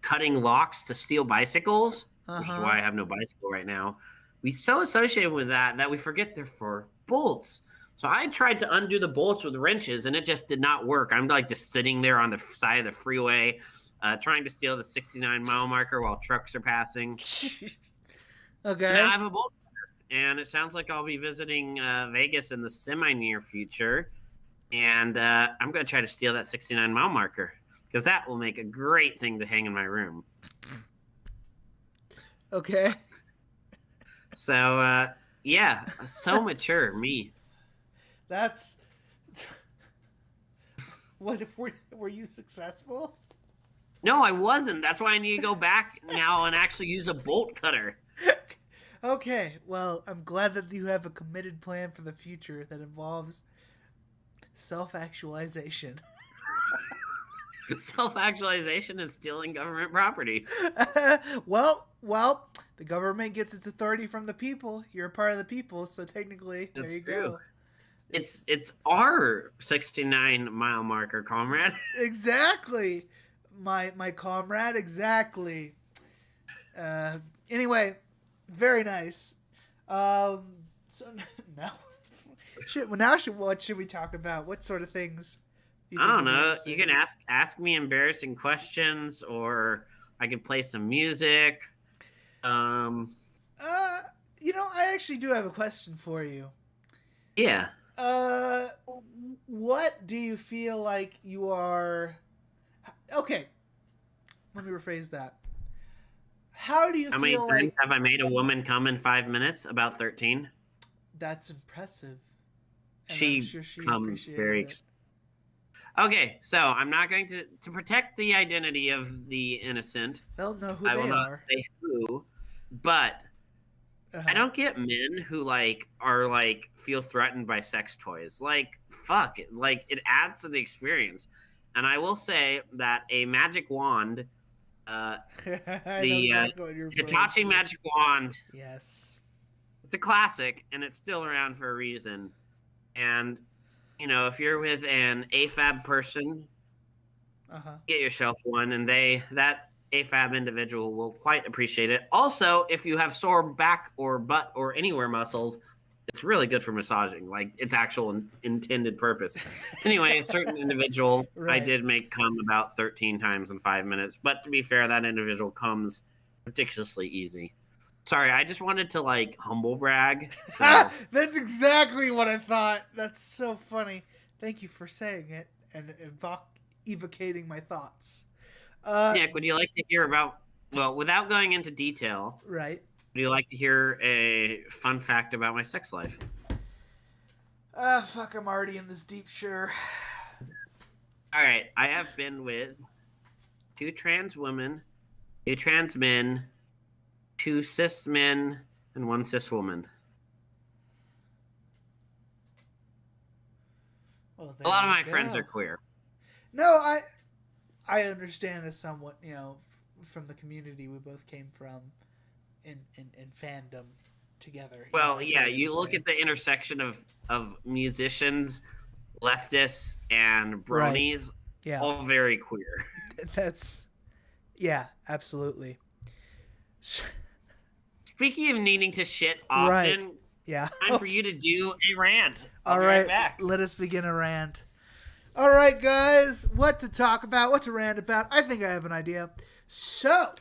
cutting locks to steal bicycles, which is why I have no bicycle right now. We so associate with that we forget they're for bolts. So I tried to undo the bolts with wrenches, and it just did not work. I'm like just sitting there on the side of the freeway, trying to steal the 69 mile marker while trucks are passing. Okay. Now I have a bolt cutter, and it sounds like I'll be visiting Vegas in the semi-near future, and I'm going to try to steal that 69 mile marker because that will make a great thing to hang in my room. Okay. So, yeah, so mature, me. That's... Were you successful? No, I wasn't. That's why I need to go back now and actually use a bolt cutter. Okay, well, I'm glad that you have a committed plan for the future that involves self-actualization. Self-actualization is stealing government property. well, the government gets its authority from the people. You're a part of the people, so technically, That's there you true. go. It's our 69-mile marker, comrade. Exactly, my comrade. Exactly. Anyway, very nice. So now, what should we talk about? What sort of things? Do you I think don't would be know. interesting? You can ask me embarrassing questions, or I can play some music. I actually do have a question for you. Yeah. What do you feel like you are? Okay, let me rephrase that. How do you How many feel times like have I made a woman come in 5 minutes? About 13. that's impressive? And She I'm sure she comes appreciated very. it. Okay, so I'm not going to protect the identity of the innocent. They'll know who I will they not are. say who, but I don't get men who are feel threatened by sex toys. Like, fuck it. Like, it adds to the experience. And I will say that a magic wand, I know the exactly what you're referring Hitachi to. magic wand, Yes. it's a classic, and it's still around for a reason. And if you're with an AFAB person, get yourself one, and that AFAB individual will quite appreciate it. Also, if you have sore back or butt or anywhere muscles, it's really good for massaging, like its actual intended purpose. Anyway, a certain individual I Right. did make come about 13 times in 5 minutes, but to be fair, that individual comes ridiculously easy. Sorry, I just wanted to humble brag. So. That's exactly what I thought. That's so funny. Thank you for saying it and evocating my thoughts. Nick, would you like to hear about, well, without going into detail, Right. would you like to hear a fun fact about my sex life? Fuck, I'm already in this deep shore. All right, I have been with 2 trans women, 2 trans men, 2 cis men, and 1 cis woman. Well, A lot of my there you friends go. are queer. No, I understand as somewhat, from the community we both came from in fandom together. Well, I yeah, totally you look understand. at the intersection of musicians, leftists, and bronies, Yeah. all very queer. Yeah, absolutely. Speaking of needing to shit often, Right. Yeah. time for you to do a rant. I'll All be right, right back. let us begin a rant. All right, guys, what to talk about, what to rant about. I think I have an idea. So,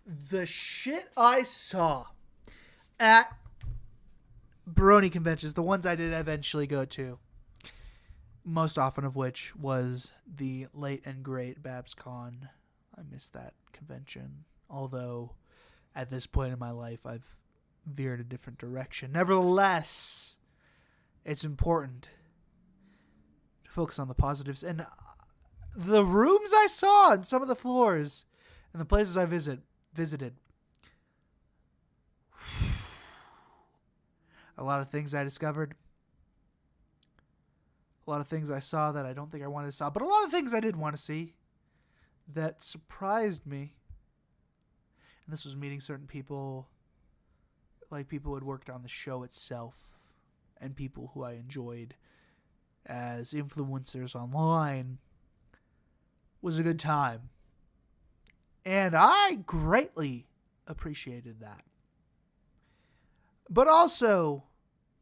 the shit I saw at Brony conventions, the ones I did eventually go to, most often of which was the late and great BabsCon. I missed that convention, although at this point in my life I've veered a different direction. Nevertheless, it's important to focus on the positives. And the rooms I saw and some of the floors and the places I visited, a lot of things I discovered, a lot of things I saw that I don't think I wanted to saw, but a lot of things I did want to see that surprised me. And this was meeting certain people, like people who had worked on the show itself and people who I enjoyed as influencers online. Was a good time. And I greatly appreciated that. But also,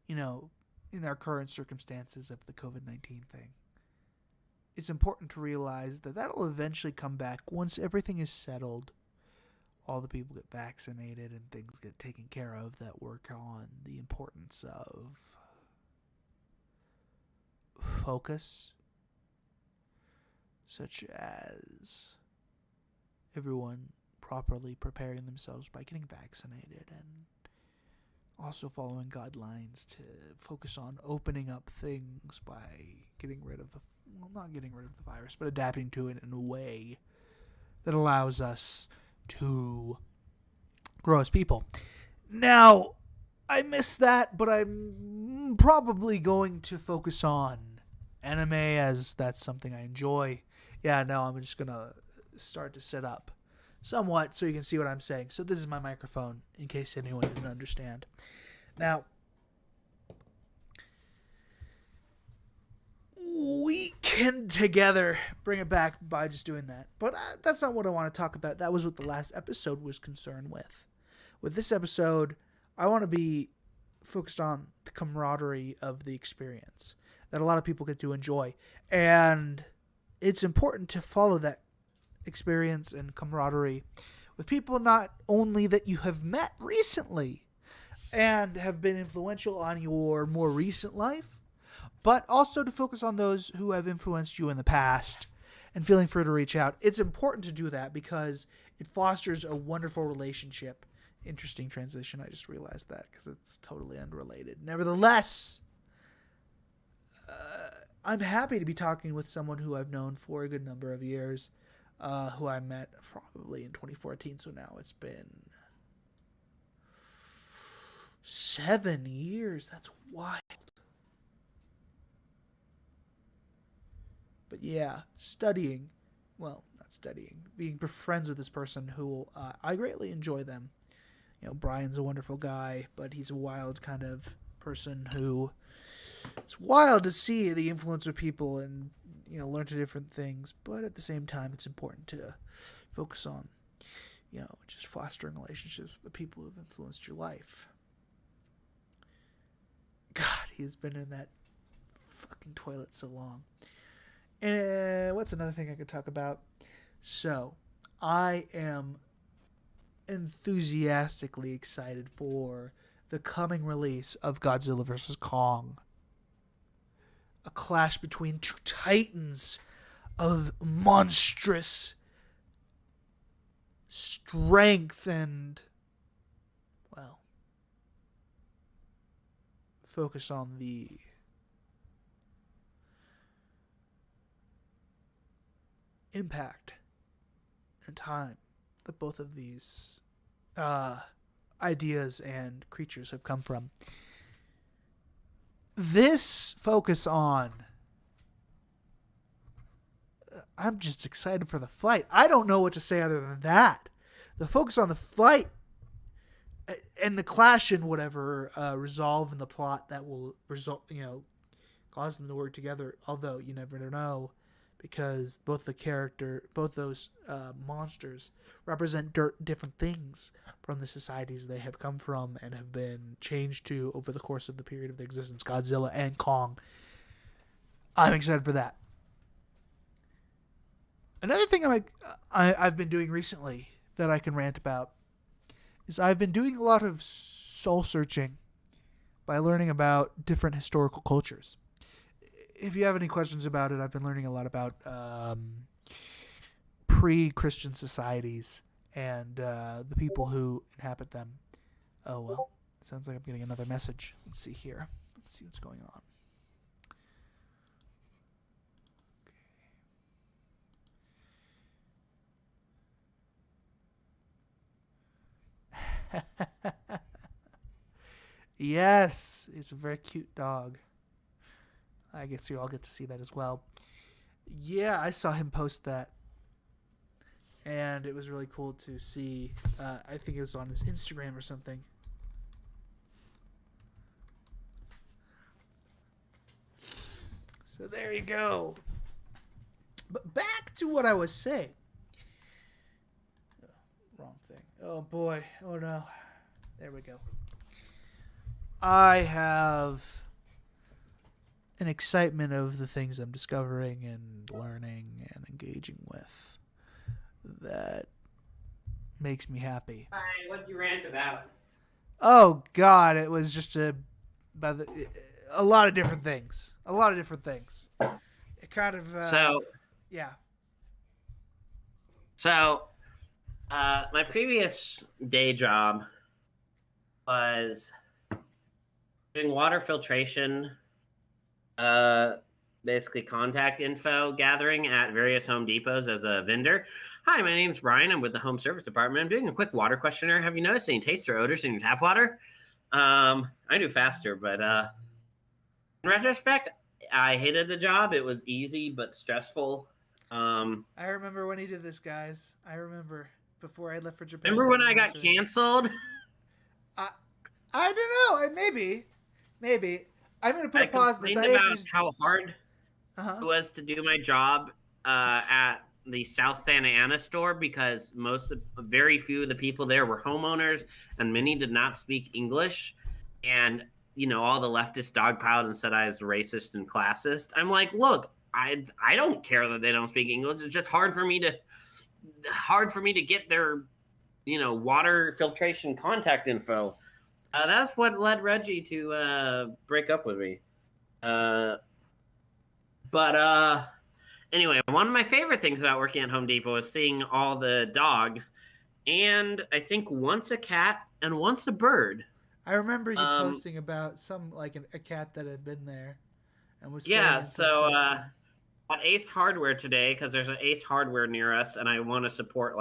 in our current circumstances of the COVID-19 thing, it's important to realize that that'll eventually come back once everything is settled. All the people get vaccinated and things get taken care of that work on the importance of focus, such as everyone properly preparing themselves by getting vaccinated and also following guidelines to focus on opening up things by getting rid of not getting rid of the virus, but adapting to it in a way that allows us to grow as people. Now, I missed that, but I'm probably going to focus on anime, as that's something I enjoy. Yeah, no, I'm just going to start to set up somewhat so you can see what I'm saying. So this is my microphone, in case anyone didn't understand. Now, we can together bring it back by just doing that. But that's not what I want to talk about. That was what the last episode was concerned with. With this episode, I want to be focused on the camaraderie of the experience that a lot of people get to enjoy. And it's important to follow that experience and camaraderie with people not only that you have met recently and have been influential on your more recent life, but also to focus on those who have influenced you in the past and feeling free to reach out. It's important to do that because it fosters a wonderful relationship. Interesting transition. I just realized that because it's totally unrelated. Nevertheless, I'm happy to be talking with someone who I've known for a good number of years, who I met probably in 2014. So now it's been 7 years. That's wild. But yeah, being friends with this person who I greatly enjoy them. You know, Brian's a wonderful guy, but he's a wild kind of person who it's wild to see the influence of people and, you know, learn to different things. But at the same time, it's important to focus on, you know, just fostering relationships with the people who have influenced your life. God, he's been in that fucking toilet so long. And what's another thing I could talk about? So, I am enthusiastically excited for the coming release of Godzilla vs. Kong. A clash between two titans of monstrous strength and, well, focus on the impact and time that both of these ideas and creatures have come from. This focus on, I'm just excited for the fight. I don't know what to say other than that. The focus on the fight and the clash and whatever resolve in the plot that will result, you know, cause them to work together. Although you never know, because both those monsters represent different things from the societies they have come from and have been changed to over the course of the period of their existence. Godzilla and Kong. I'm excited for that. Another thing I've been doing recently that I can rant about is I've been doing a lot of soul searching by learning about different historical cultures. If you have any questions about it, I've been learning a lot about pre-Christian societies and the people who inhabit them. Oh, well, sounds like I'm getting another message. Let's see here. Let's see what's going on. Okay. Yes, it's a very cute dog. I guess you all get to see that as well. Yeah, I saw him post that. And it was really cool to see. I think it was on his Instagram or something. So there you go. But back to what I was saying. Oh, wrong thing. Oh boy. Oh no. There we go. I have an excitement of the things I'm discovering and learning and engaging with that makes me happy. Hi, what did you rant about? Oh God, it was just a lot of different things. It kind of yeah. So, my previous day job was doing water filtration, basically contact info gathering at various Home Depots as a vendor. Hi, my name's Brian. I'm with the Home Service Department. I'm doing a quick water questionnaire. Have you noticed any tastes or odors in your tap water? I do faster, but in retrospect, I hated the job. It was easy but stressful. I remember when he did this, guys. I remember before I left for Japan. Remember when I got canceled? I don't know. Maybe. I'm gonna put a pause in this. I complained about how hard it was to do my job at the South Santa Ana store because very few of the people there were homeowners, and many did not speak English, and all the leftists dogpiled and said I was racist and classist. I'm like, look, I don't care that they don't speak English. It's just hard for me to get their water filtration contact info. That's what led Reggie to break up with me. But anyway, one of my favorite things about working at Home Depot is seeing all the dogs, and I think once a cat and once a bird. I remember you posting about a cat that had been there and was so at Ace Hardware today, because there's an Ace Hardware near us, and I want to support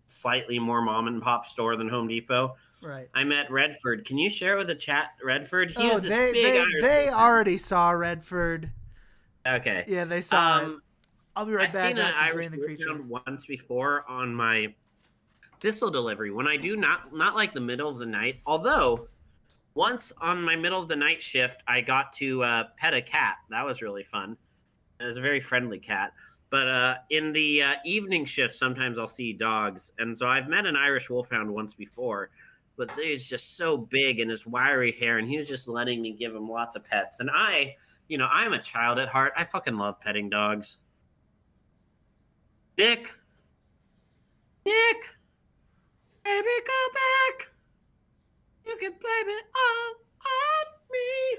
slightly more mom and pop store than Home Depot. Right. I met Redford. Can you share with the chat Redford? They already saw Redford. Okay. Yeah, they saw it. I'll be right back. I've seen an Irish Wolfhound once before on my thistle delivery when I do not like the middle of the night. Although once on my middle of the night shift, I got to pet a cat. That was really fun. It was a very friendly cat. But in the evening shift, sometimes I'll see dogs. And so I've met an Irish Wolfhound once before, but he's just so big and his wiry hair, and he was just letting me give him lots of pets. And I'm a child at heart. I fucking love petting dogs. Nick, baby, go back. You can blame it all on me.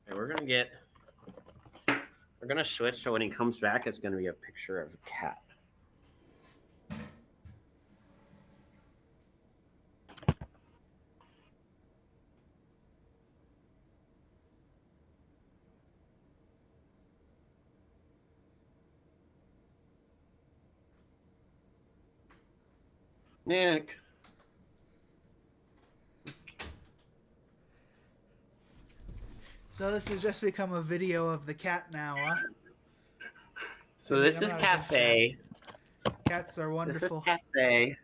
Okay, we're gonna switch, so when he comes back, it's gonna be a picture of a cat. Nick. So this has just become a video of the cat now, huh? So this is Cafe. Cats are wonderful. This is Cafe.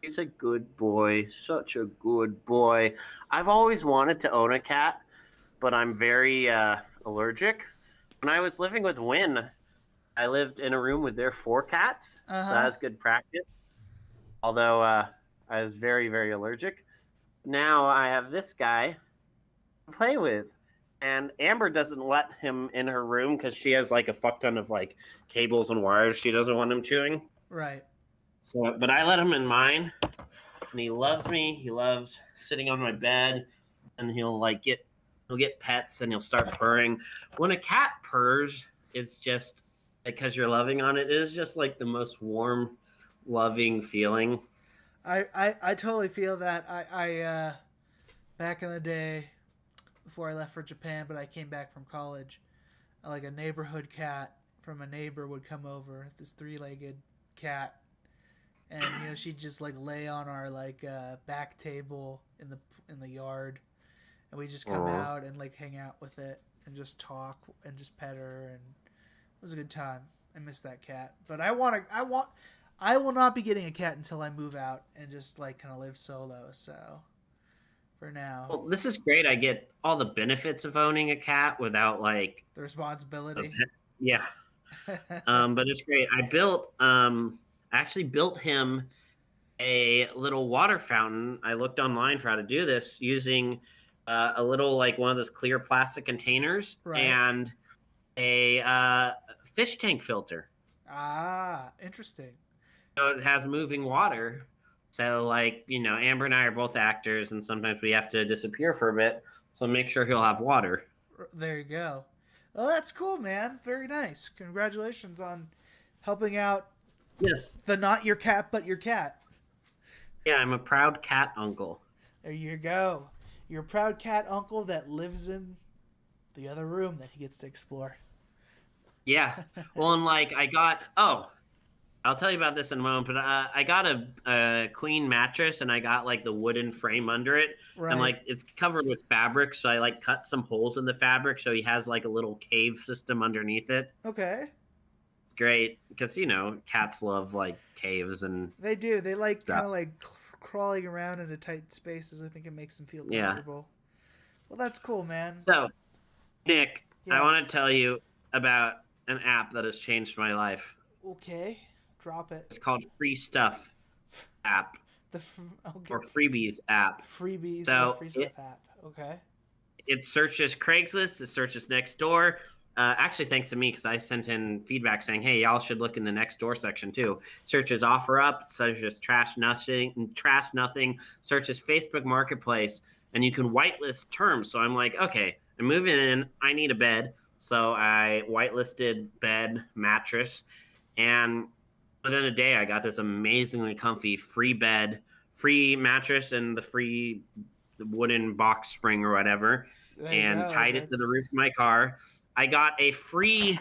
He's a good boy. Such a good boy. I've always wanted to own a cat, but I'm very allergic. When I was living with Wynn, I lived in a room with their 4 cats, so that was good practice. Although I was very, very allergic. Now I have this guy to play with. And Amber doesn't let him in her room because she has a fuck ton of cables and wires she doesn't want him chewing. Right. So, but I let him in mine, and he loves me. He loves sitting on my bed, and he'll get pets, and he'll start purring. When a cat purrs, it's just because you're loving on it. It is just the most warm, loving feeling. I totally feel that. I back in the day, before I left for Japan, but I came back from college, a neighborhood cat from a neighbor would come over, this 3-legged cat, and she'd just lay on our back table in the yard, and we just come out and hang out with it and just talk and just pet her, and it was a good time. I miss that cat, but I will not be getting a cat until I move out and just kind of live solo. So for now. Well, this is great. I get all the benefits of owning a cat without the responsibility. Yeah. But it's great. I actually built him a little water fountain. I looked online for how to do this using a little one of those clear plastic containers and a fish tank filter. Ah, interesting. So it has moving water. So, Amber and I are both actors, and sometimes we have to disappear for a bit. So make sure he'll have water. There you go. Well, that's cool, man. Very nice. Congratulations on helping out. Yes. The not your cat, but your cat. Yeah, I'm a proud cat uncle. There you go. You're a proud cat uncle that lives in the other room that he gets to explore. Yeah. Well, and I'll tell you about this in a moment, but I got a queen mattress, and I got like the wooden frame under it, Right. and like it's covered with fabric, so I like cut some holes in the fabric, so he has like a little cave system underneath it. Okay. Great, because cats love like caves and They do. They like stuff. kind of like crawling around into tight spaces. I think it makes them feel Yeah. comfortable. Well, that's cool, man. So, Nick, I want Yes. to tell you about an app that has changed my life. Okay, drop it. It's called Free Stuff app Okay. or Freebies app. Freebies So or free stuff app. Okay. It searches Craigslist. It searches Nextdoor. Actually, thanks to me, because I sent in feedback saying, "Hey, y'all should look in the Nextdoor section too." Searches OfferUp, searches Trash Nothing, searches Facebook Marketplace, and you can whitelist terms. So I'm like, okay, I'm moving in. I need a bed, so I whitelisted bed, mattress, and within a day, I got this amazingly comfy free bed, free mattress, and the wooden box spring or whatever, There you and go. tied it to the roof of my car. I got a free,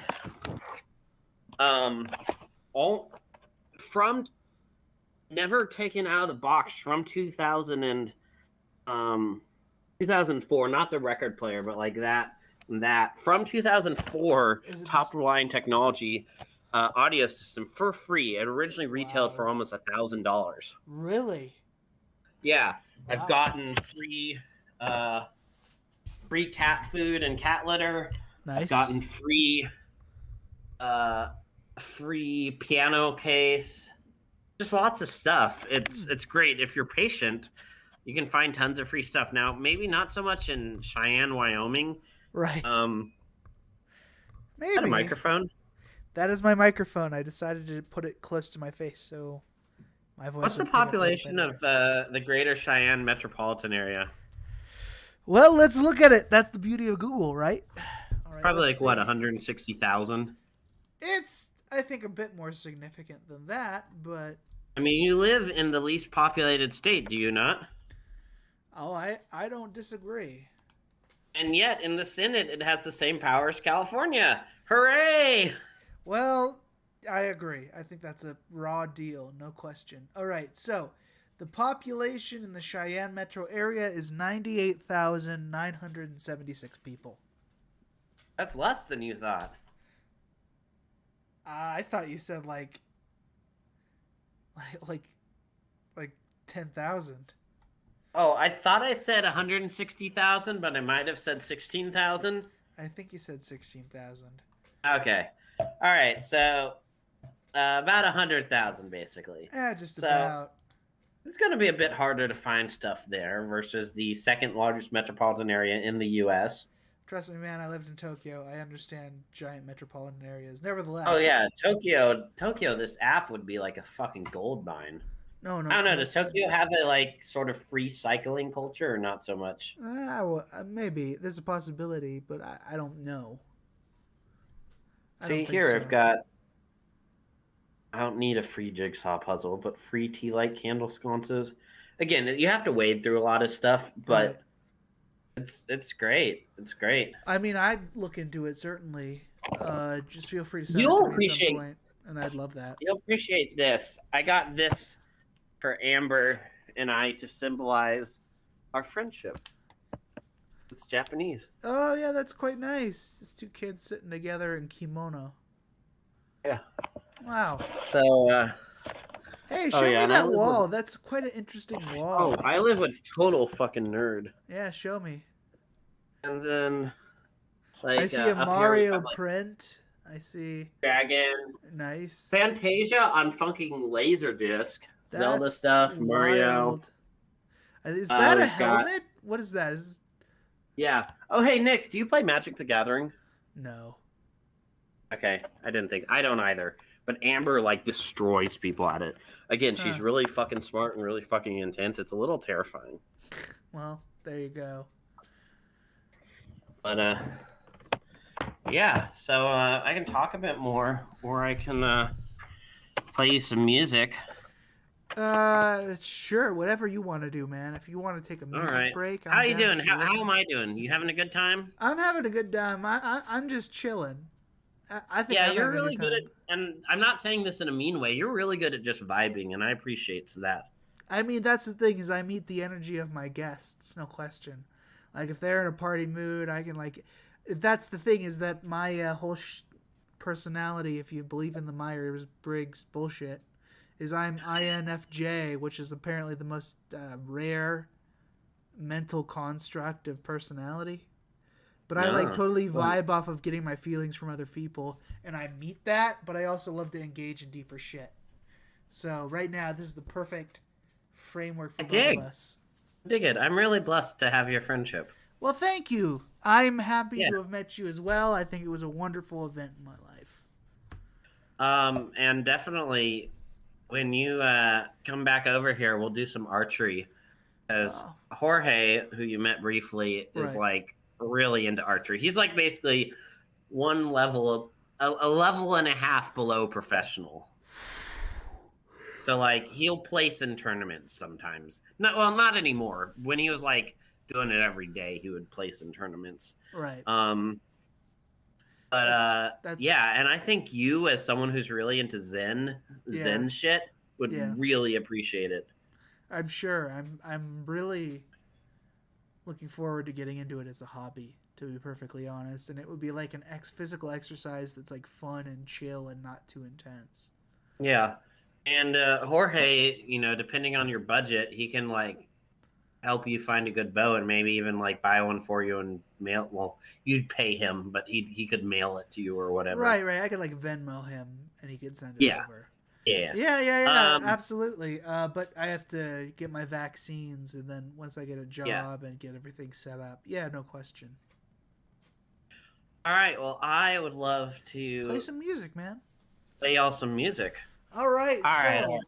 from never taken out of the box from 2004, not the record player, but like that from 2004, Is it top line technology audio system for free. It originally retailed for almost $1,000. Really? Yeah, Wow. I've gotten free cat food and cat litter. Nice. I've gotten free piano case. Just lots of stuff. It's great. If you're patient, you can find tons of free stuff. Now, maybe not so much in Cheyenne, Wyoming. Right. Is Maybe. that a microphone? That is my microphone. I decided to put it close to my face so my voice. What's the would pick up a little population better. of the greater Cheyenne metropolitan area? Well, let's look at it. That's the beauty of Google, right? All right, Probably let's like, what, see. 160,000? It's, I think, a bit more significant than that, but I mean, you live in the least populated state, do you not? I don't disagree. And yet, in the Senate, it has the same power as California. Hooray! Well, I agree. I think that's a raw deal, no question. All right, so the population in the Cheyenne metro area is 98,976 people. That's less than you thought. I thought you said like 10,000. Oh, I thought I said 160,000, but I might have said 16,000. I think you said 16,000. Okay. All right, so about 100,000, basically. Just So- about. It's going to be a bit harder to find stuff there versus the second largest metropolitan area in the U.S. Trust me, man, I lived in Tokyo. I understand giant metropolitan areas. Nevertheless. Oh, yeah, Tokyo, this app would be like a fucking gold mine. No. I don't know, does Tokyo have a, like, sort of free cycling culture or not so much? Maybe. There's a possibility, but I don't know. I don't See, think here so. I've got... I don't need a free jigsaw puzzle, but free tea light candle sconces. Again, you have to wade through a lot of stuff, but it's great. It's great. I mean, I'd look into it, certainly. Just feel free to send You'll it to me at appreciate- some point, and I'd love that. You'll appreciate this. I got this for Amber and I to symbolize our friendship. It's Japanese. Oh, yeah, that's quite nice. It's two kids sitting together in kimono. Yeah. Wow. So, Hey, Oh, show yeah, me and I that live wall. That's quite an interesting wall. oh, I live with total fucking nerd. Yeah, show me. And then, like, I see up a here we Mario have, like, print. I see. Dragon. Nice. Fantasia on fucking Laserdisc. Zelda That's stuff, Mario. wild. Is that a we've got- helmet? What is that? Yeah. Oh, hey, Nick, do you play Magic the Gathering? No. Okay, I don't either. But Amber, like, destroys people at it. Again, she's Huh. really fucking smart and really fucking intense. It's a little terrifying. Well, there you go. But, yeah, so I can talk a bit more, or I can play you some music. Sure. Whatever you want to do, man. If you want to take a All music right. break, How you doing? to How listen. am I doing? You having a good time? I'm having a good time. I'm just chilling. I think Yeah, I'm you're having a really good good time. at, and I'm not saying this in a mean way. You're really good at just vibing, and I appreciate that. I mean, that's the thing is I meet the energy of my guests, no question. Like if they're in a party mood, I can like. That's the thing is that my whole personality, if you believe in the Myers-Briggs bullshit, is I'm INFJ, which is apparently the most rare mental construct of personality. But I like Yeah. totally vibe off of getting my feelings from other people, and I meet that, but I also love to engage in deeper shit. So right now, this is the perfect framework for both of us. Dig it. I'm really blessed to have your friendship. Well, thank you. I'm happy Yeah. to have met you as well. I think it was a wonderful event in my life. And definitely when you come back over here, we'll do some archery. Because Jorge, who you met briefly, is Right. like really into archery. He's like basically one level a level and a half below professional. So like he'll place in tournaments sometimes. Not anymore. When he was like doing it every day, he would place in tournaments. Right. But yeah, and I think you as someone who's really into Zen shit would really appreciate it. I'm sure. I'm really looking forward to getting into it as a hobby, to be perfectly honest. And it would be like an physical exercise that's like fun and chill and not too intense. Yeah. And Jorge, depending on your budget, he can like help you find a good bow and maybe even like buy one for you and mail. Well, you'd pay him, but he could mail it to you or whatever. Right. I could like Venmo him and he could send it over. Yeah. Absolutely. But I have to get my vaccines, and then once I get a job and get everything set up, no question. All right. Well, I would love to play some music, man. Play y'all some music. All right. All right.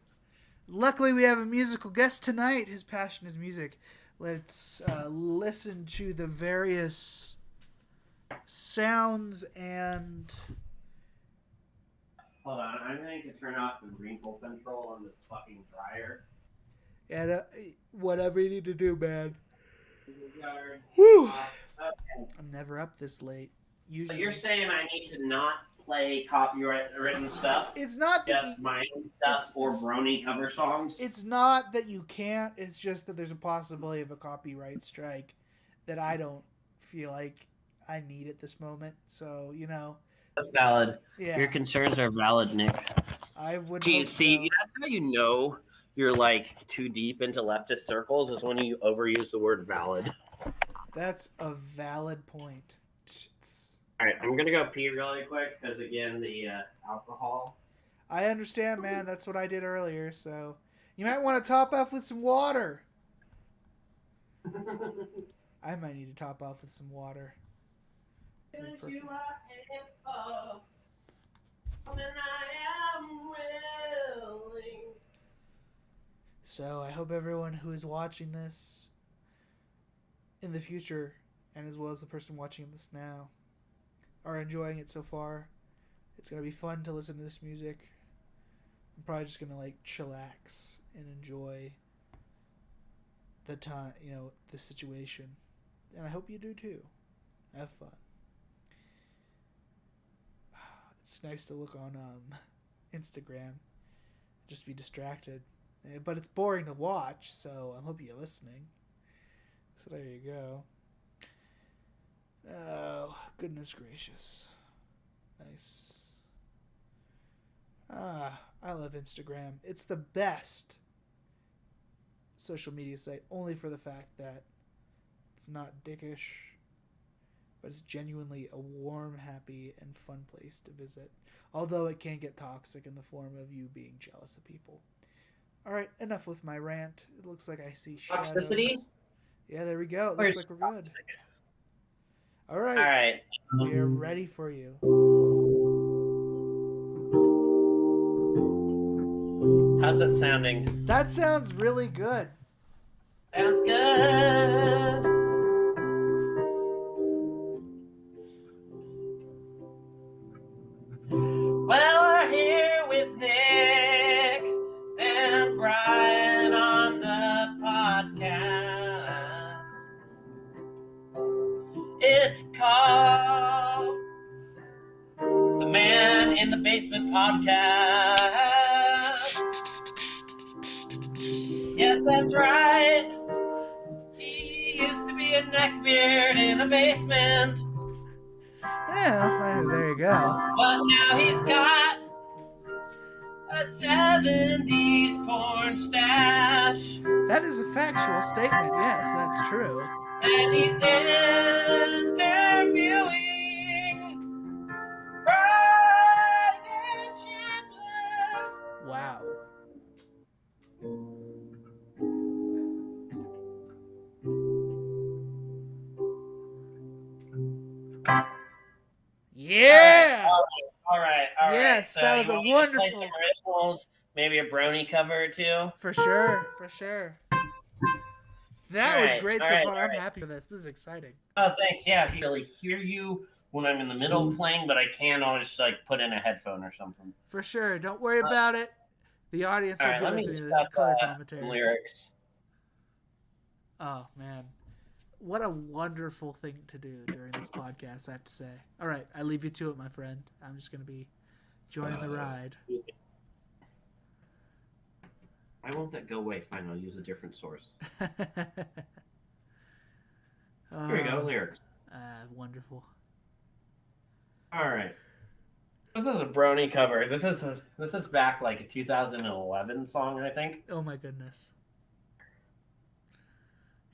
Luckily, we have a musical guest tonight. His passion is music. Let's listen to the various sounds and. Hold on, I'm going to turn off the wrinkle control on this fucking dryer. And whatever you need to do, man. Whew. Okay. I'm never up this late. Usually. So you're saying I need to not play copyright-written stuff? It's not that just my own stuff or Brony cover songs? It's not that you can't. It's just that there's a possibility of a copyright strike that I don't feel like I need at this moment. So, That's valid. Yeah. Your concerns are valid, Nick. I would. See, that's how you know you're like too deep into leftist circles is when you overuse the word valid. That's a valid point. All right, I'm gonna go pee really quick because again, the alcohol. I understand, man. That's what I did earlier. So you might want to top off with some water. I might need to top off with some water. So I hope everyone who is watching this in the future, and as well as the person watching this now, are enjoying it so far. It's going to be fun to listen to this music. I'm probably just going to like chillax and enjoy the time, the situation. And I hope you do too. Have fun. It's nice to look on Instagram, just be distracted. But it's boring to watch, so I hope you're listening. So there you go. Oh, goodness gracious. Nice. I love Instagram. It's the best social media site, only for the fact that it's not dickish, but it's genuinely a warm, happy, and fun place to visit. Although it can get toxic in the form of you being jealous of people. All right, enough with my rant. It looks like I see shadows. Toxicity? Yeah, there we go. It looks like we're good. All right. All right. We're ready for you. How's it sounding? That sounds really good. Sounds good. Well, we're here with Nick and Brian on the podcast. It's called the Basement Podcast. Yes, that's right. He used to be a neckbeard in a basement, Yeah, there you go. but now he's got a 70s porn stash. That is a factual statement. Yes, that's true. And he's interviewing Brian Chandler. Wow. Yeah. All right. Yes, So that was you a want me to play wonderful. some originals, maybe a brony cover or two. For sure. That All was right, great all so right, far. all I'm right. happy with this. This is exciting. Oh, thanks. Yeah, I can really hear you when I'm in the middle of playing, but I can always like put in a headphone or something. For sure. Don't worry about it. The audience All will right, be let me listening to look this up, color some commentary. lyrics. Oh, man. What a wonderful thing to do during this podcast, I have to say. All right, I leave you to it, my friend. I'm just going to be joining the ride. Why won't that go away? Fine, I'll use a different source. Here we go, lyrics. Wonderful. All right. This is a brony cover. This is back like a 2011 song, I think. Oh, my goodness.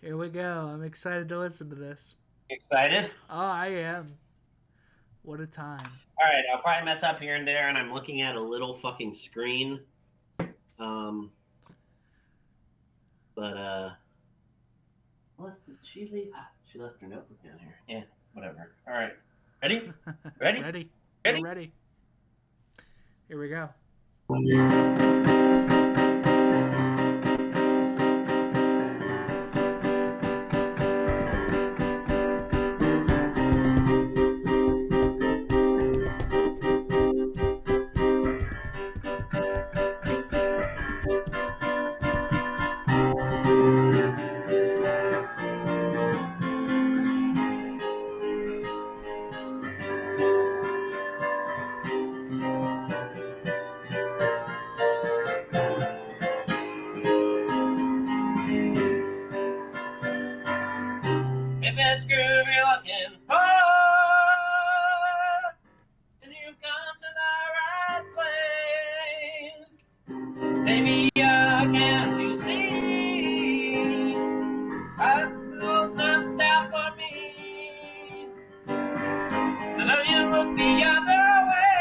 Here we go. I'm excited to listen to this. Excited? Oh, I am. What a time. All right, I'll probably mess up here and there, and I'm looking at a little fucking screen. What did she leave? She left her notebook down here. Yeah, whatever. All right. Ready? Ready? Ready. Ready? We're ready. Here we go. If it's groove you're looking for, and you've come to the right place, baby, can't you see? It's not down for me. I know you look the other way,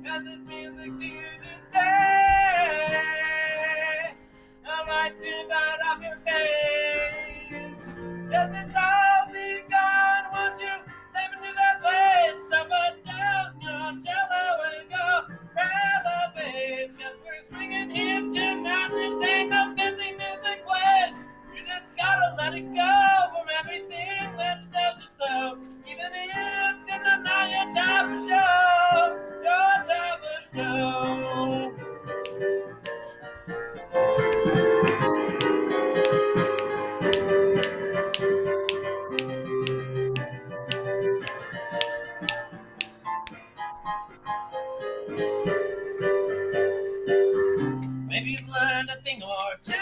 'cause this music's here to stay. I might be right off your face. Yes, it's all begun. Won't you step into that place? So put down your cello and go grab a bass. 'Cause we're swinging here tonight. This ain't no fancy music place. You just gotta let it go from everything that tells you so. Even if this is not your type of show, your type of show. Maybe you've learned a thing or two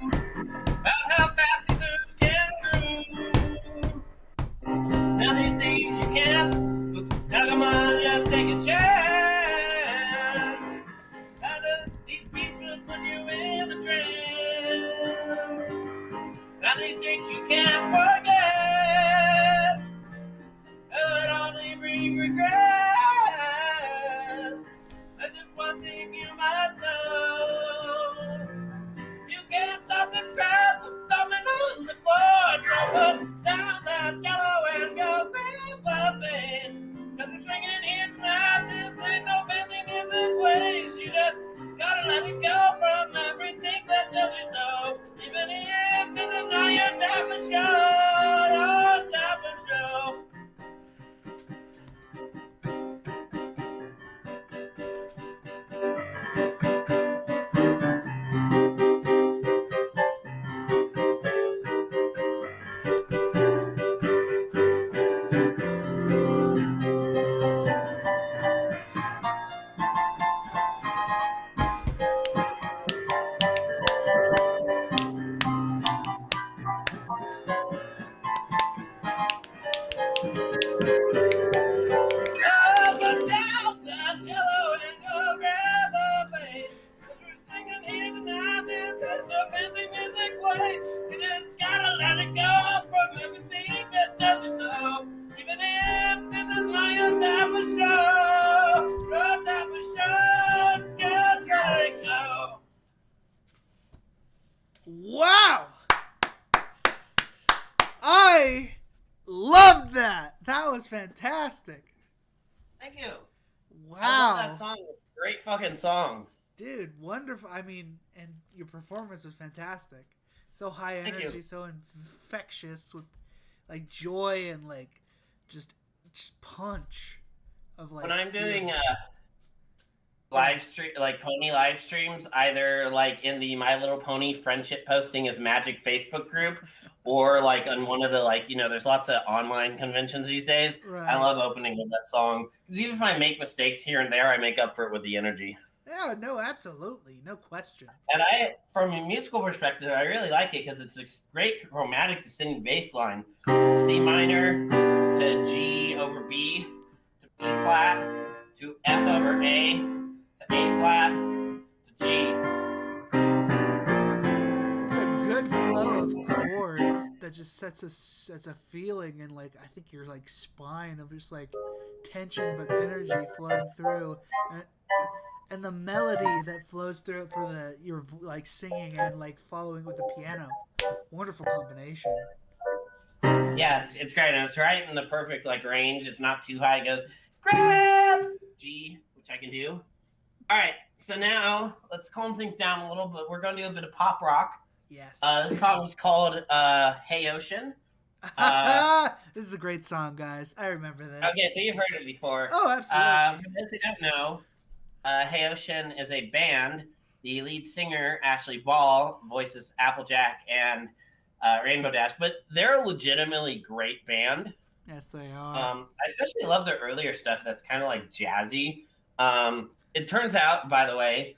about how fast these herbs can groove. Now these things you can't. Now come on, just take a chance. These beats will put you in a trance. Now these things you can't forget. It only bring regret. There's just one thing you must know. You can't stop this crowd from thumbing on the floor. So put down that cello and go grab a bass. 'Cause we're swinging here tonight. This ain't no fancy music place. You just gotta let it go from everything that tells you so. Even if this is not your type of show, your type of show. That was fantastic. Thank you. Wow. I love that song. Great fucking song. Dude, wonderful. I mean, and your performance was fantastic. So high energy, so infectious with like joy and like just punch of like. When I'm doing live stream, like pony live streams, either like in the My Little Pony Friendship Posting is Magic Facebook group, or like on one of the there's lots of online conventions these days. Right. I love opening with that song because even if I make mistakes here and there, I make up for it with the energy. Yeah, no, absolutely, no question. And from a musical perspective, I really like it because it's a great chromatic descending bass line. C minor to G over B to B flat to F over A to A flat to G. It's a good flow of chords that just sets a feeling and like I think your like spine of just like tension but energy flowing through. And the melody that flows through it for your like singing and like following with the piano, wonderful combination. Yeah, it's great, and it's right in the perfect like range. It's not too high. It goes grab G, which I can do. All right, so now let's calm things down a little bit. We're going to do a bit of pop rock. Yes. This song is called "Hey Ocean." This is a great song, guys. I remember this. Okay, so you've heard it before. Oh, absolutely. For those who don't know, Hey Ocean is a band. The lead singer, Ashley Ball, voices Applejack and Rainbow Dash, but they're a legitimately great band. Yes, they are. I especially love their earlier stuff that's kind of like jazzy. It turns out, by the way,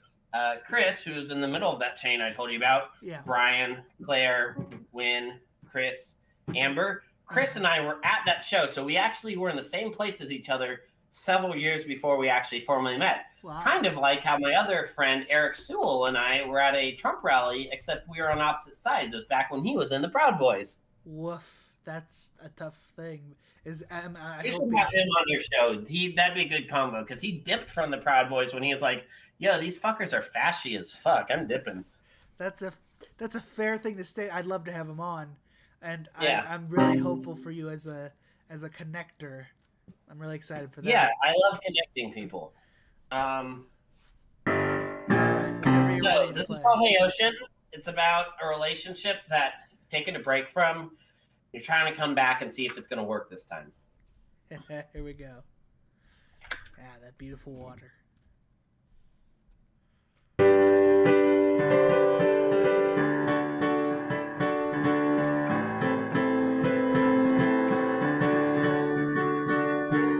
Chris, who's in the middle of that chain I told you about, Brian, Claire, Wynn, Chris, Amber, Chris and I were at that show, so we actually were in the same place as each other several years before we actually formally met. Wow. Kind of like how my other friend Eric Sewell and I were at a Trump rally, except we were on opposite sides. It was back when he was in the Proud Boys. Woof, that's a tough thing. You should have him on your show. That'd be a good combo because he dipped from the Proud Boys when he was like, "Yo, these fuckers are fashy as fuck. I'm dipping." That's a fair thing to state. I'd love to have him on, and yeah. I'm really hopeful for you as a connector. I'm really excited for that. Yeah, I love connecting people. So this is called Hey Ocean. It's about a relationship that you've taken a break from. You're trying to come back and see if it's going to work this time. Here we go. Yeah, that beautiful water.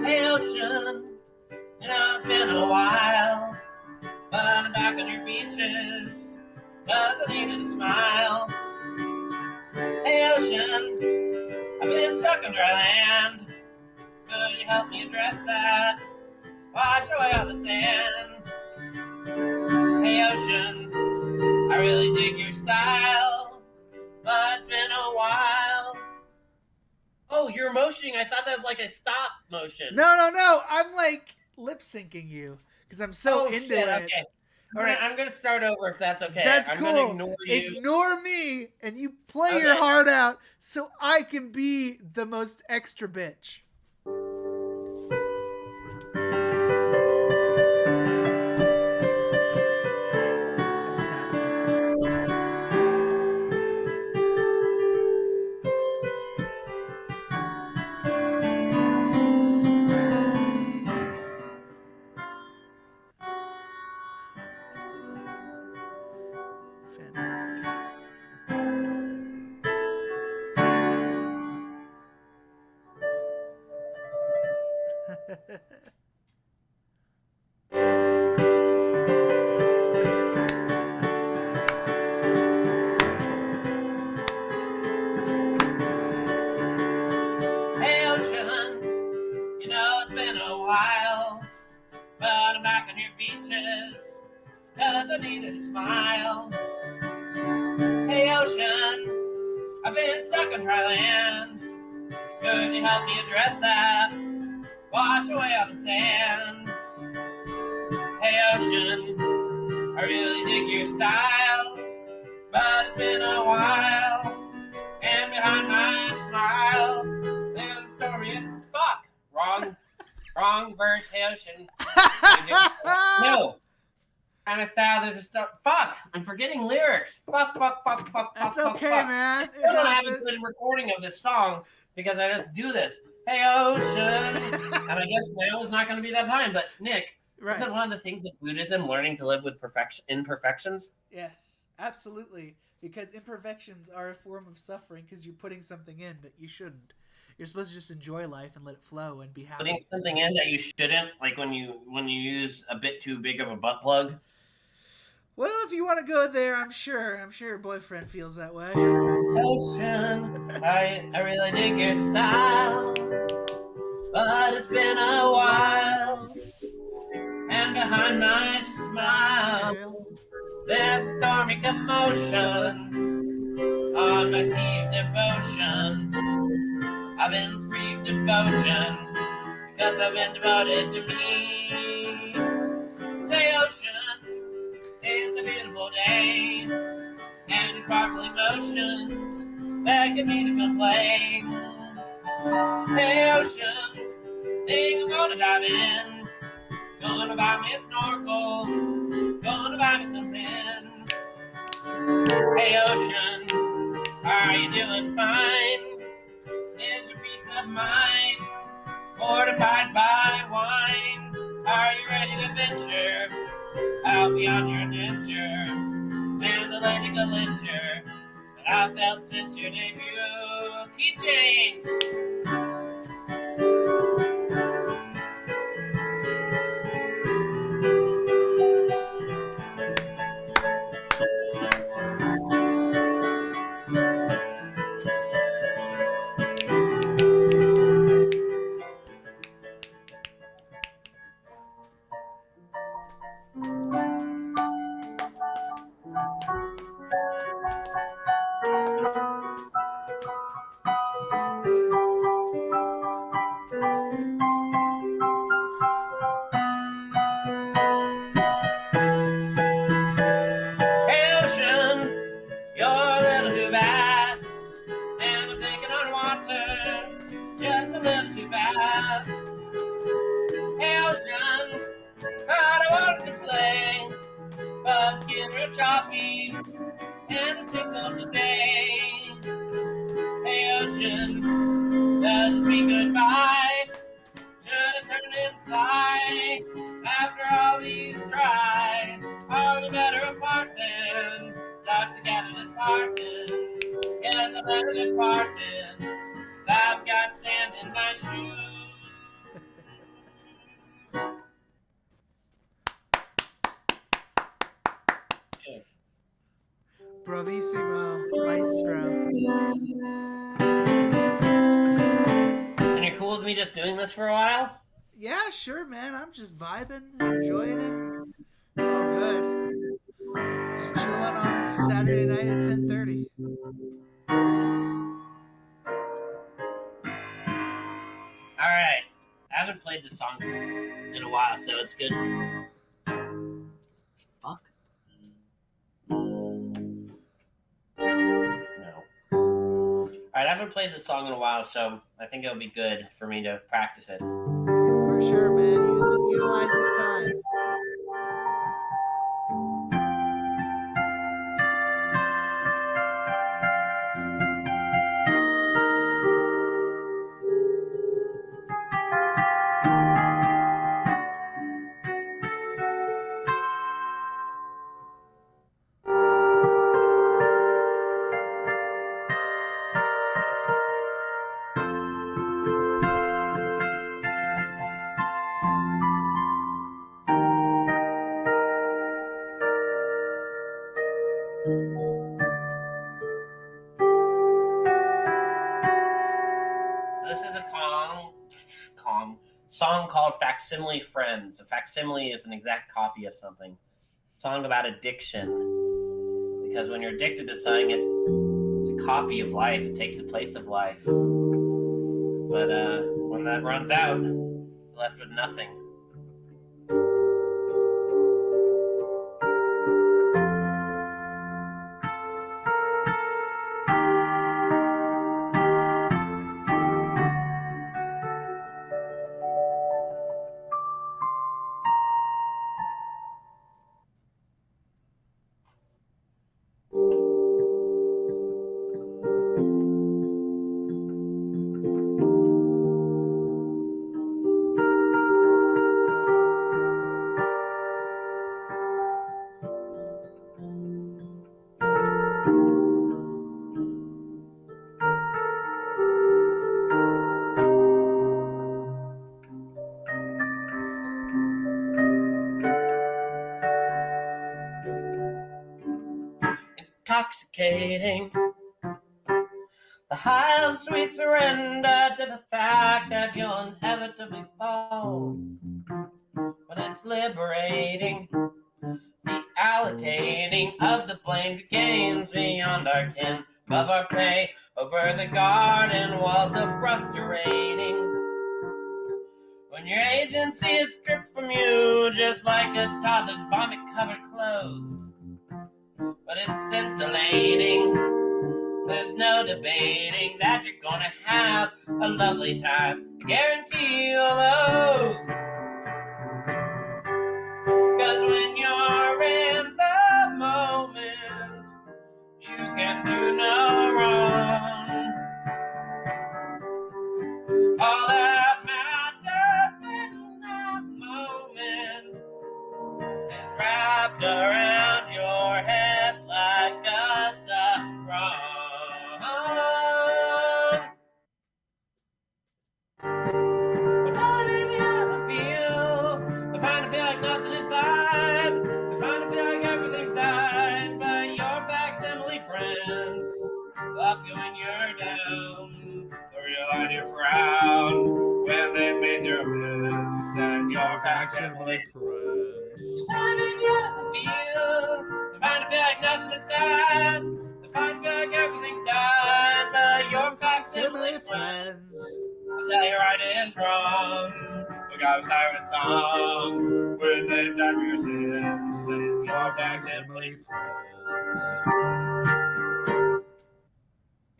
Hey Ocean, you know it's been a while, but I'm back on your beaches, 'cause I needed a smile. Hey Ocean, I've been stuck on dry land. Could you help me address that? Wash away all the sand. Hey Ocean, I really dig your style, but it's been a while. Oh, you're motioning. I thought that was like a stop motion. No. I'm like lip syncing you because I'm so into it. Okay. All right, I'm gonna start over if that's okay. That's I'm cool. Gonna ignore you. Ignore me, and you play your heart out, so I can be the most extra bitch. Hey Ocean, you know it's been a while, but I'm back on your beaches, 'cause I needed a smile. Hey Ocean, I've been stuck on dry land. Could you help me address that? Wash away all the sand. Hey Ocean, I really dig your style, but it's been a while. And behind my smile, there's a story. Fuck! songbirds, hey ocean. No. Kind of style, there's a stuff. Fuck! I'm forgetting lyrics. Fuck. That's fuck, okay, fuck. man. I still don't have a good recording of this song because I just do this. Hey ocean. And I guess now is not going to be that time. But Nick, Right. isn't one of the things of Buddhism learning to live with imperfections? Yes, absolutely. Because imperfections are a form of suffering because you're putting something in that you shouldn't. You're supposed to just enjoy life and let it flow and be happy. Putting something in that you shouldn't, like when you use a bit too big of a butt plug. Well, if you want to go there, I'm sure your boyfriend feels that way. Ocean, I really dig your style, but it's been a while, and behind my smile, there's stormy commotion on my sea of devotion. I've been free of devotion because I've been devoted to me. Say ocean, it's a beautiful day, and sparkling motions beckon me to complain. Hey ocean, think I'm gonna dive in, gonna buy me a snorkel, gonna buy me some pins. Hey ocean, are you doing fine? Is your peace of mind fortified by wine? Are you ready to venture out beyond your indenture and the Atlantic Lincher that I felt since your debut? Keychains! Hey ocean, you're a little too fast, and I'm thinking on water just a little too fast. Hey ocean, I want to play, but it's getting real choppy, and the signal today. Hey ocean, does it mean goodbye? Should I turn inside after all these tries? Are we better apart then? Stuck together this parting. Yes, I'm better than parting. 'Cause I've got sand in my shoes. Bravissimo, maestro. And you're cool with me just doing this for a while? Yeah, sure, man. I'm just vibing, enjoying it. It's all good. Just chilling on a Saturday night at 10:30. Alright. I haven't played this song in a while, so it's good. Fuck. No. Alright, I haven't played this song in a while, so I think it'll be good for me to practice it. For sure, man. Utilize this time. So this is a song called Facsimile Friends. A facsimile is an exact copy of something. Song about addiction. Because when you're addicted to something, it's a copy of life. It takes the place of life. But when that runs out, you're left with nothing. intoxicating. The high of sweet surrender to the fact that you'll inevitably fall. But it's liberating, the allocating of the blame to gains beyond our kin, above our pay, over the garden walls of frustrating. When your agency is stripped from you, just like a toddler's vomit-covered clothes. But it's scintillating, there's no debating that you're gonna have a lovely time. I guarantee you'll love. 'Cause when you're in the moment, you can do no wrong. All that matters in that moment is wrapped around your head like a sarong. Well, tell me, baby, how does it feel? I find to feel like nothing inside. I find to feel like everything's died by your facsimile friends. Up you when you're down, the real on your frown when they made their amends, and your facsimile friends. Tell me, baby, how does it feel? I find to feel like nothing inside. I find to feel like everything's died by your facsimile friends. I'll tell you right is wrong. We got a siren song when they die for your sins, and your facsimile friends.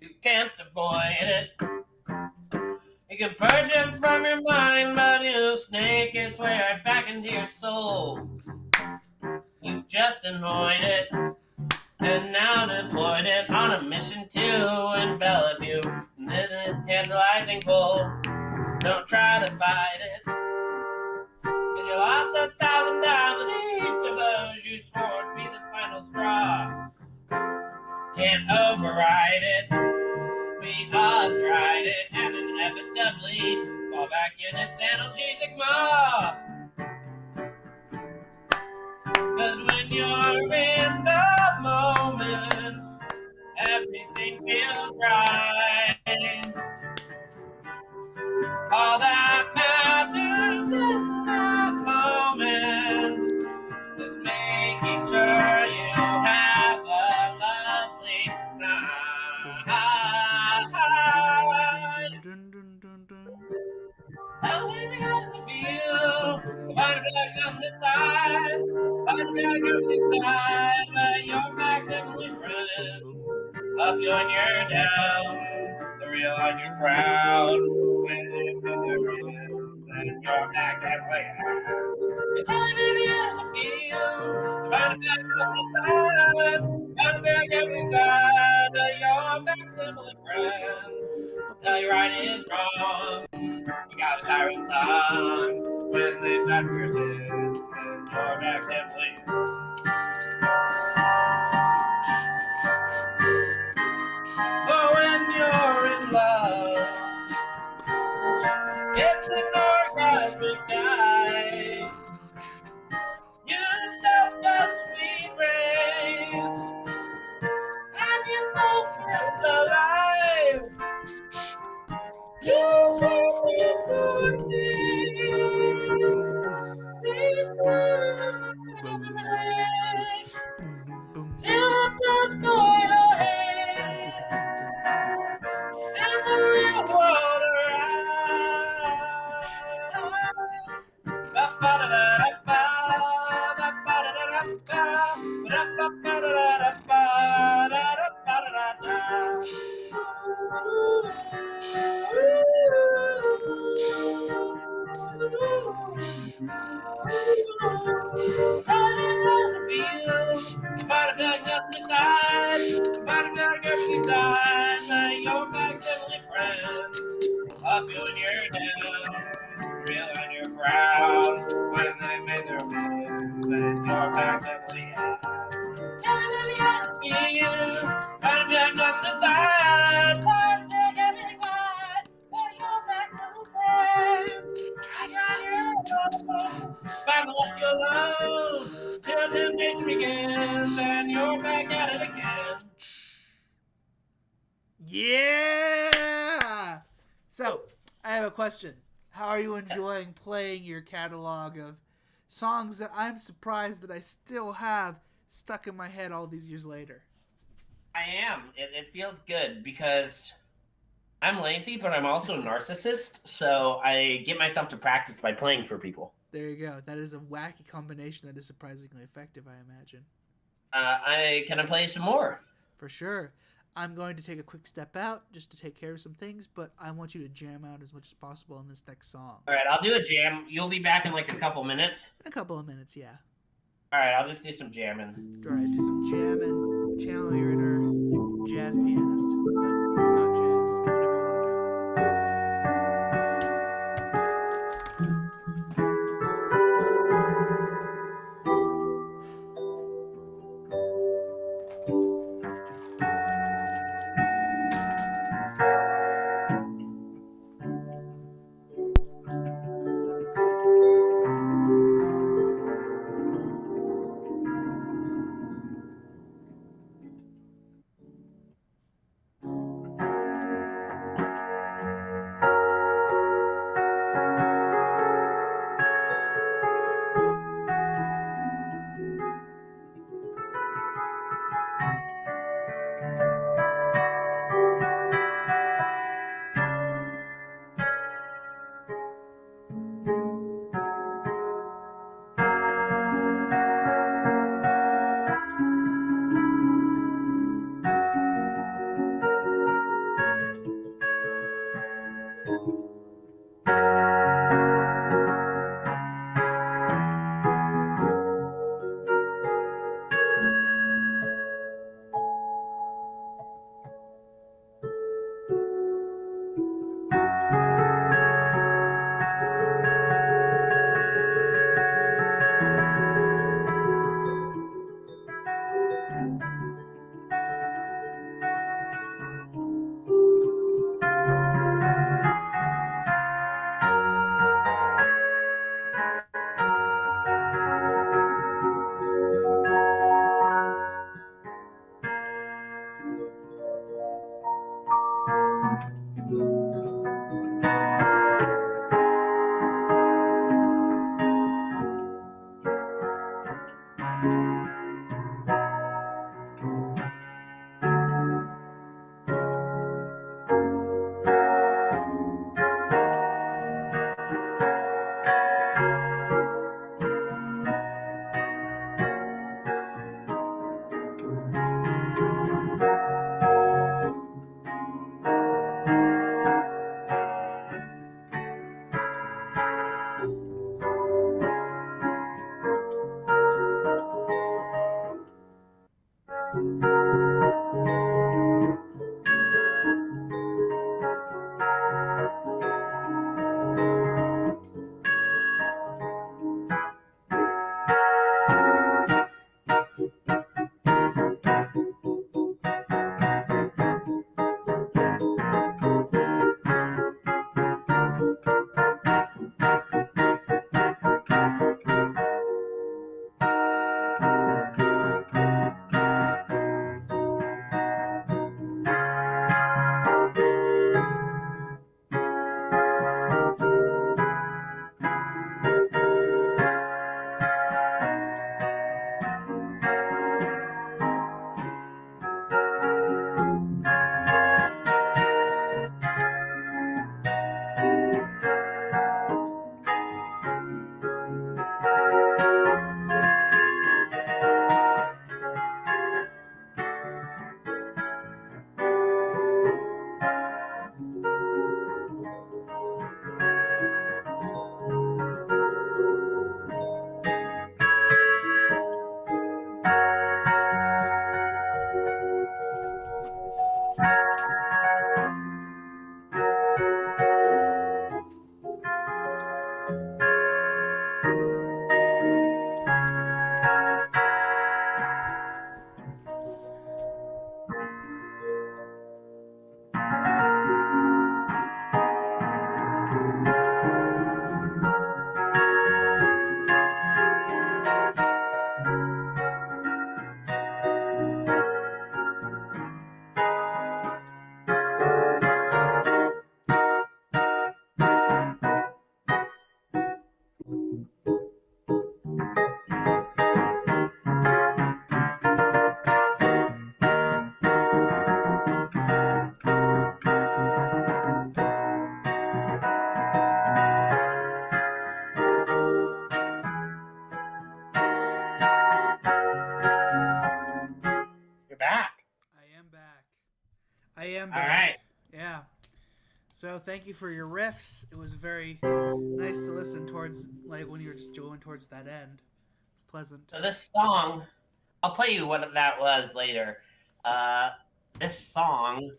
You can't avoid it. You can purge it from your mind, but it'll snake its way right back into your soul. You've just annoyed it, and now deployed it on a mission to envelop you in this tantalizing pull. Don't try to fight it, 'cause you lost 1,000 times, and each of those you swore to be the final straw. Can't override it. We all have tried it, and inevitably fall back in its analgesic maw. 'Cause when you're in the moment, everything feels right. All that matters in that moment is making sure you have a lovely night. How baby, how does it feel? If I feel like nothing inside, if I feel like everything's died by your facsimile friend. Up you when you're down, the real on your frown. When they've been their friends, and your facsimile friend. Tell me, baby, how does it feel? If I feel like nothing inside, if I feel like everything's died by your facsimile friend. Tell you right is wrong. You got a siren song when they touch your sins and your facsimile. For when you're in love, it's an orgasmic night. You yourself got sweet rays, and your soul feels alive. You sweet good things, these things, till the blood's going ahead, and the real water Up you when you're down, real on your frown, when they made their amends, and your facsimile hands. Tell me how to feel, trying to get nothing aside, trying to take everything right, for your facsimile friends. I got you, find the left you alone, till temptation begins, and you're back at it again. Yeah! So, I have a question. How are you enjoying playing your catalog of songs that I'm surprised that I still have stuck in my head all these years later? I am. It feels good because I'm lazy, but I'm also a narcissist. So I get myself to practice by playing for people. There you go. That is a wacky combination that is surprisingly effective, I imagine. Can I play some more? For sure. I'm going to take a quick step out just to take care of some things, but I want you to jam out as much as possible on this next song. All right, I'll do a jam. You'll be back in like a couple minutes. In a couple of minutes, yeah. All right, I'll just do some jamming. All right, do some jamming, channel your inner jazz pianist, but not jazz, whatever you want to do. So thank you for your riffs. It was very nice to listen towards, like when you were just going towards that end. It's pleasant. So this song, I'll play you what that was later. This song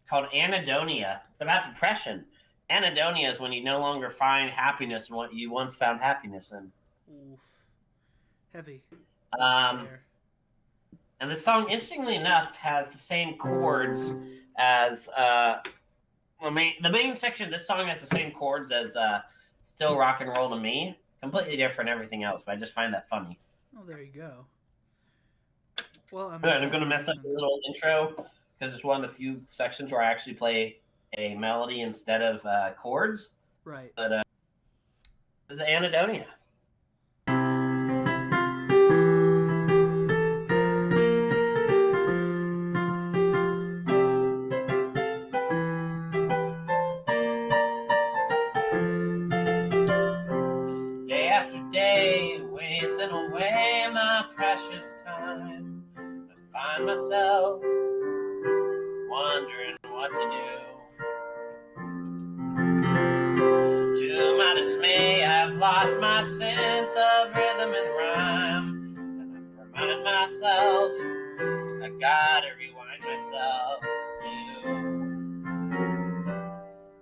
called Anadonia. It's about depression. Anadonia is when you no longer find happiness in what you once found happiness in. Oof. Heavy. And the song, interestingly enough, has the same chords as the main section of this song has the same chords as Still Rock and Roll to Me. Completely different everything else, but I just find that funny. Oh, there you go. Well, I'm going to mess up the little intro because it's one of the few sections where I actually play a melody instead of chords. Right. But this is Anadonia. Day after day, wasting away my precious time. I find myself wondering what to do. To my dismay, I've lost my sense of rhythm and rhyme. And I remind myself, I gotta rewind myself too.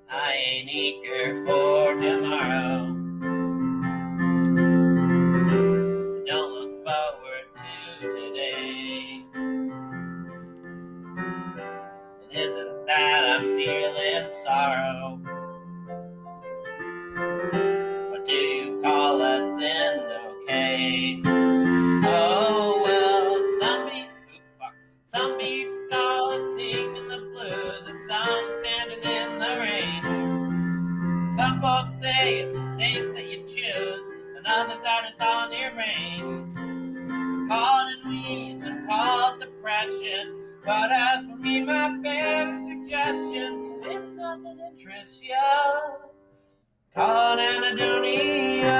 I ain't eager for tomorrow. Don't look forward to today. It isn't that I'm feeling sorrow. What do you call us then, okay? Oh, well, some people call it singing the blues, and some standing in the rain. Some folks say it's a thing that you choose, and others that it's on your brain. Some call it ennui, some call it depression, but as for me, my favorite suggestion, when nothing interests you, call it Anadonia.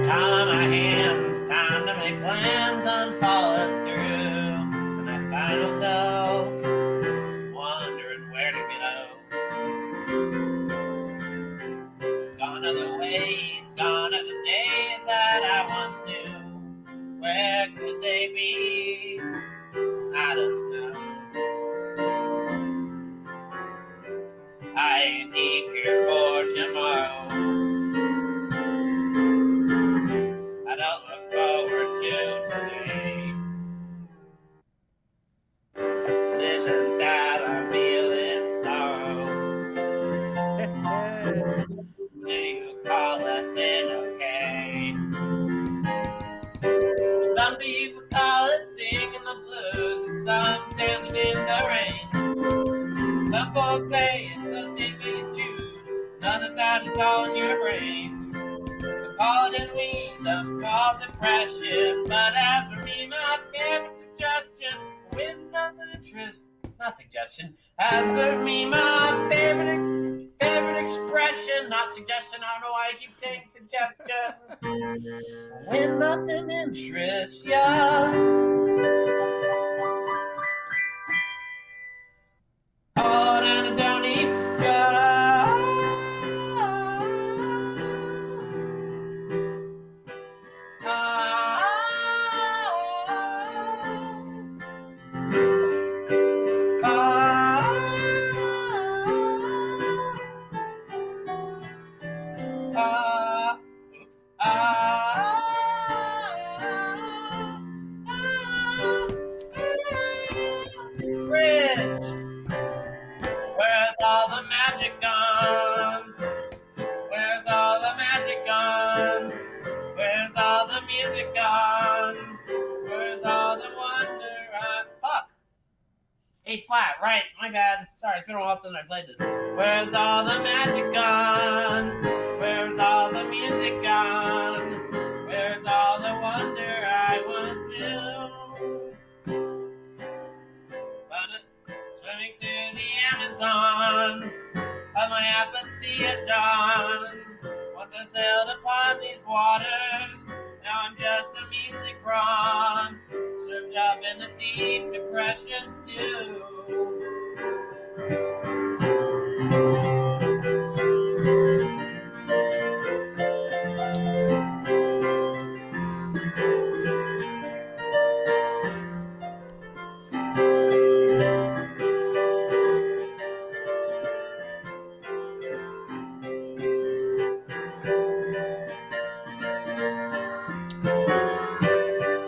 Time on my hands, time to make plans and follow through. And I find myself wondering where to go. Gone are the ways, gone are the days that I once knew. Where could they be? I don't know. I ain't eager for tomorrow. I don't look forward to today. This is that I'm feeling sorrow. Do you call us then okay? Some people call it singing the blues, and some standing in the rain. Some folks say it's a thing that you choose, none of that is all in your brain. Some call it ennui, some call it depression, but as for me, my favorite suggestion, when nothing interests, not suggestion. As for me, my favorite expression, not suggestion. I don't know why I keep saying suggestion. When nothing interests ya. Call it Anadonia. A flat, right? My bad. Sorry, it's been a while since I played this. Where's all the magic gone? Where's all the music gone? Where's all the wonder I once knew? But swimming through the Amazon of my apathy at dawn. Once I sailed upon these waters, now I'm just a music prawn, served up in a deep depression stew.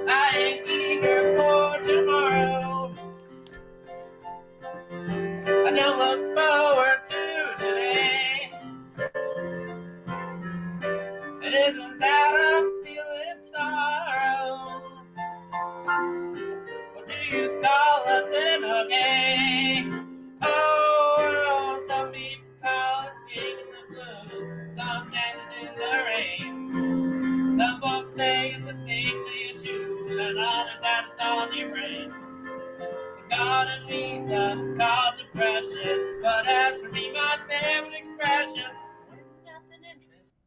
I ain't eager for tomorrow. I don't look forward to today. It isn't that I'm feeling sorrow. What do you call us in a gay? Oh, some people call it singing the blues, some dancing in the rain. Some folks say it's a thing that you choose, and others that it's on your brain. God and me, some call depression, but as for me, my favorite expression, when nothing interests,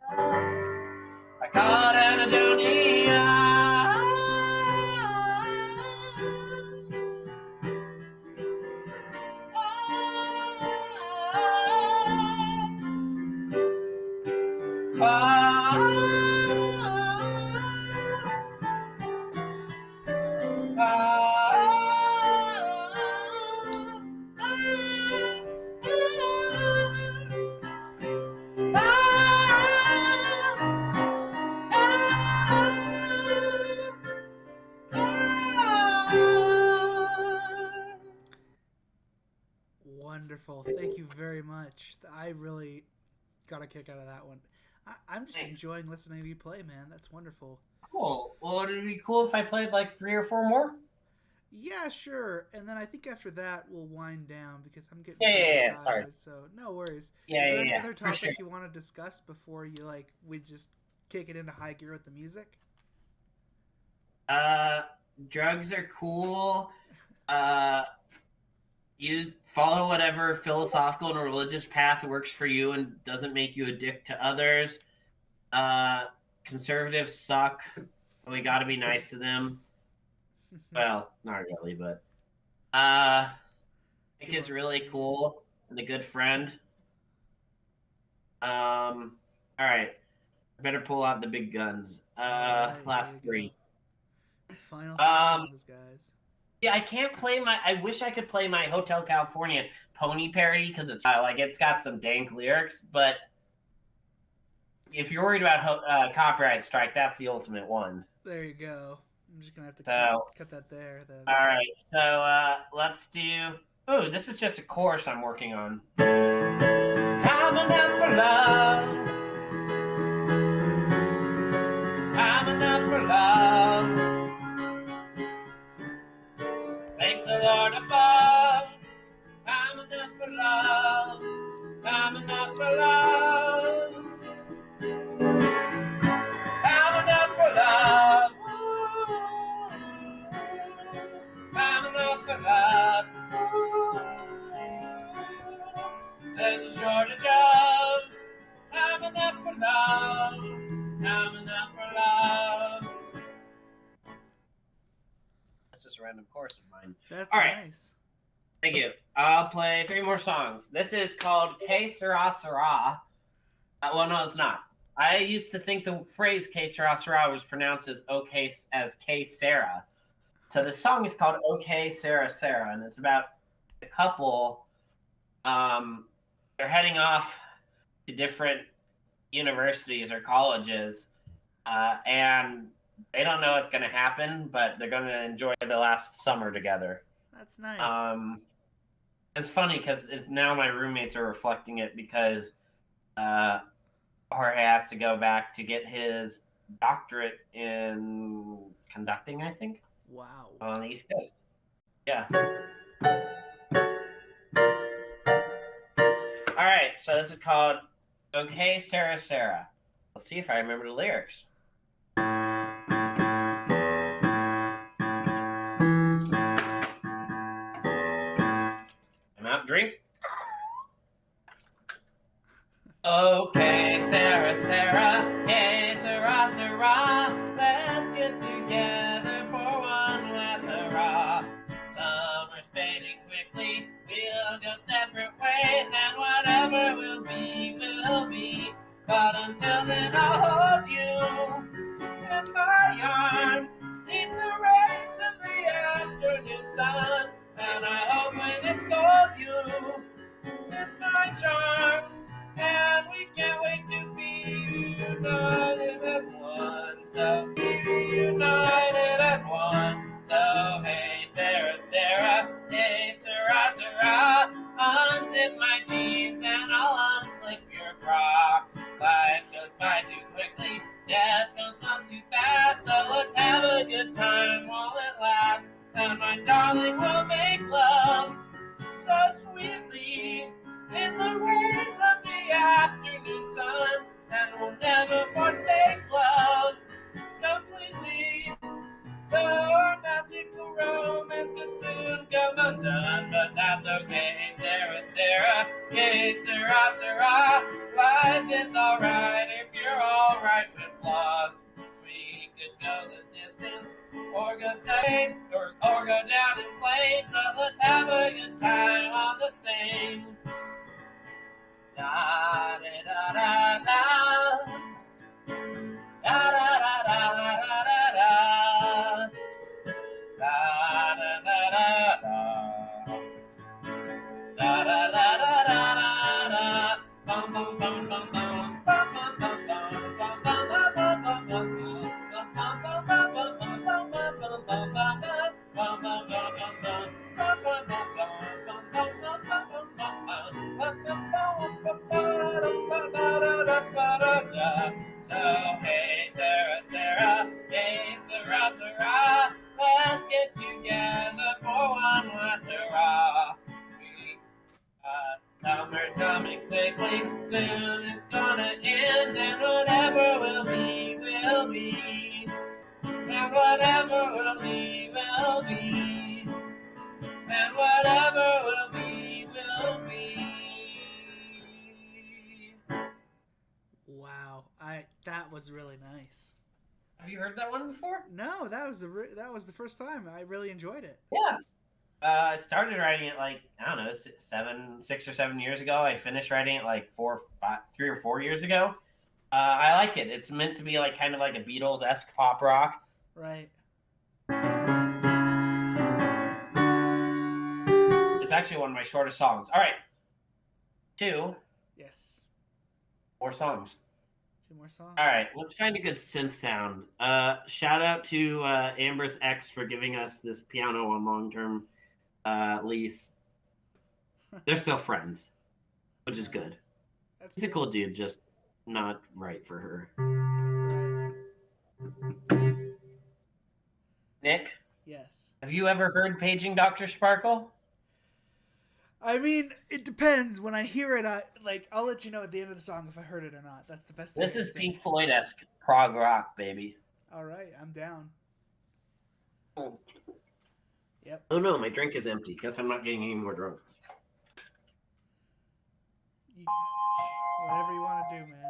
I call it anhedonia. Wonderful. Thank you very much. I really got a kick out of that one. I'm just enjoying listening to you play, man. That's wonderful. Cool. Well, would it be cool if I played like 3 or 4 more? Yeah, sure. And then I think after that we'll wind down because I'm getting Yeah, tired. sorry. So no worries. Yeah, Is there any yeah, other for topic sure. you want to discuss before we just kick it into high gear with the music? Drugs are cool. Follow whatever philosophical and religious path works for you and doesn't make you a dick to others. Conservatives suck. We got to be nice to them. Well, not really, but Nick is really cool and a good friend. All right, better pull out the big guns. Alright, Last here we 3. go. Final 3 songs, guys. Yeah, I can't play I wish I could play my Hotel California Pony parody because it's got some dank lyrics. But if you're worried about copyright strike, that's the ultimate one. There you go. I'm just gonna have to cut that there. Then. All right, so let's do. Oh, this is just a chorus I'm working on. Time enough for love. Time enough for love. Thank the Lord above. Time enough for love. Time enough for love. Time enough for love. Time enough for love. There's a shortage of time enough for love. Time enough for love. That's just a random chorus of mine. That's all right. Nice. Thank you. I'll play 3 more songs. This is called Que Sera Sera. Well, no, it's not. I used to think the phrase Que Sera Sera was pronounced as okay as Que Sera. So the song is called Okay Sarah Sarah, and it's about a couple. They're heading off to different universities or colleges, and they don't know what's going to happen, but they're going to enjoy the last summer together. That's nice. It's funny because now my roommates are reflecting it because Jorge has to go back to get his doctorate in conducting, I think. Wow. On the East Coast. Yeah. right, so this is called Okay, Sarah, Sarah. Let's see if I remember the lyrics. I'm out, drink. Okay, Sarah, Sarah, hey, Sarah, Sarah, let's get together for one last hurrah. Summer's fading quickly, we'll go separate ways, and whatever will be, will be. But until then, I'll hold you in my arms, neath the rays of the afternoon sun, and I hope when it's cold, you miss my charms. And we can't wait to be reunited as one. So be reunited as one. So hey, Sarah, Sarah, hey, Sarah, Sarah, unzip my jeans and I'll unclip your bra. Life goes by too quickly, death goes not too fast. So let's have a good time while it lasts. And my darling will make love so sweetly in the rays of the afternoon sun, and we'll never forsake love completely. Our magical romance could soon come undone, but that's okay, Sarah, Sarah, yay, Sarah, Sarah. Life is alright if you're alright with flaws. We could go the distance, or go sane, or go down in flames, but let's have a good time on the same. Da da da da da. Da da da da da da da. Da da da da da. Da da da da da da. Bum bum bum bum bum. Bum bum bum bum. Bum bum bum bum bum bum. Bum bum bum bum bum bum bum bum bum bum. Bum bum bum bum bum. Bum bum bum bum. Bum bum bum bum bum bum. So hey, Sarah, Sarah, hey, Sarah, Sarah, let's get together for one last hurrah. Summer's coming quickly, soon it's gonna end, and whatever will be, will be. And whatever will be, will be. And whatever will be, will be. Wow, that was really nice. Have you heard that one before? No, that was the first time. I really enjoyed it. Yeah. I started writing it like, I don't know, 6 or 7 years ago. I finished writing it like 3 or 4 years ago. I like it. It's meant to be like kind of like a Beatles-esque pop rock. Right. It's actually one of my shortest songs. All right. 2 Yes. more songs. 2 more songs. All right. Let's find a good synth sound. Shout out to Amber's ex for giving us this piano on long-term lease. They're still friends, which is good. He's a cool dude, just not right for her. Right. Nick? Yes. Have you ever heard Paging Dr. Sparkle? I mean, it depends. When I hear it, I'll let you know at the end of the song if I heard it or not. That's the best thing. This is Pink Floyd-esque prog rock, baby. All right, I'm down. Oh. Yep. Oh no, my drink is empty. Guess I'm not getting any more drunk. Whatever you want to do, man.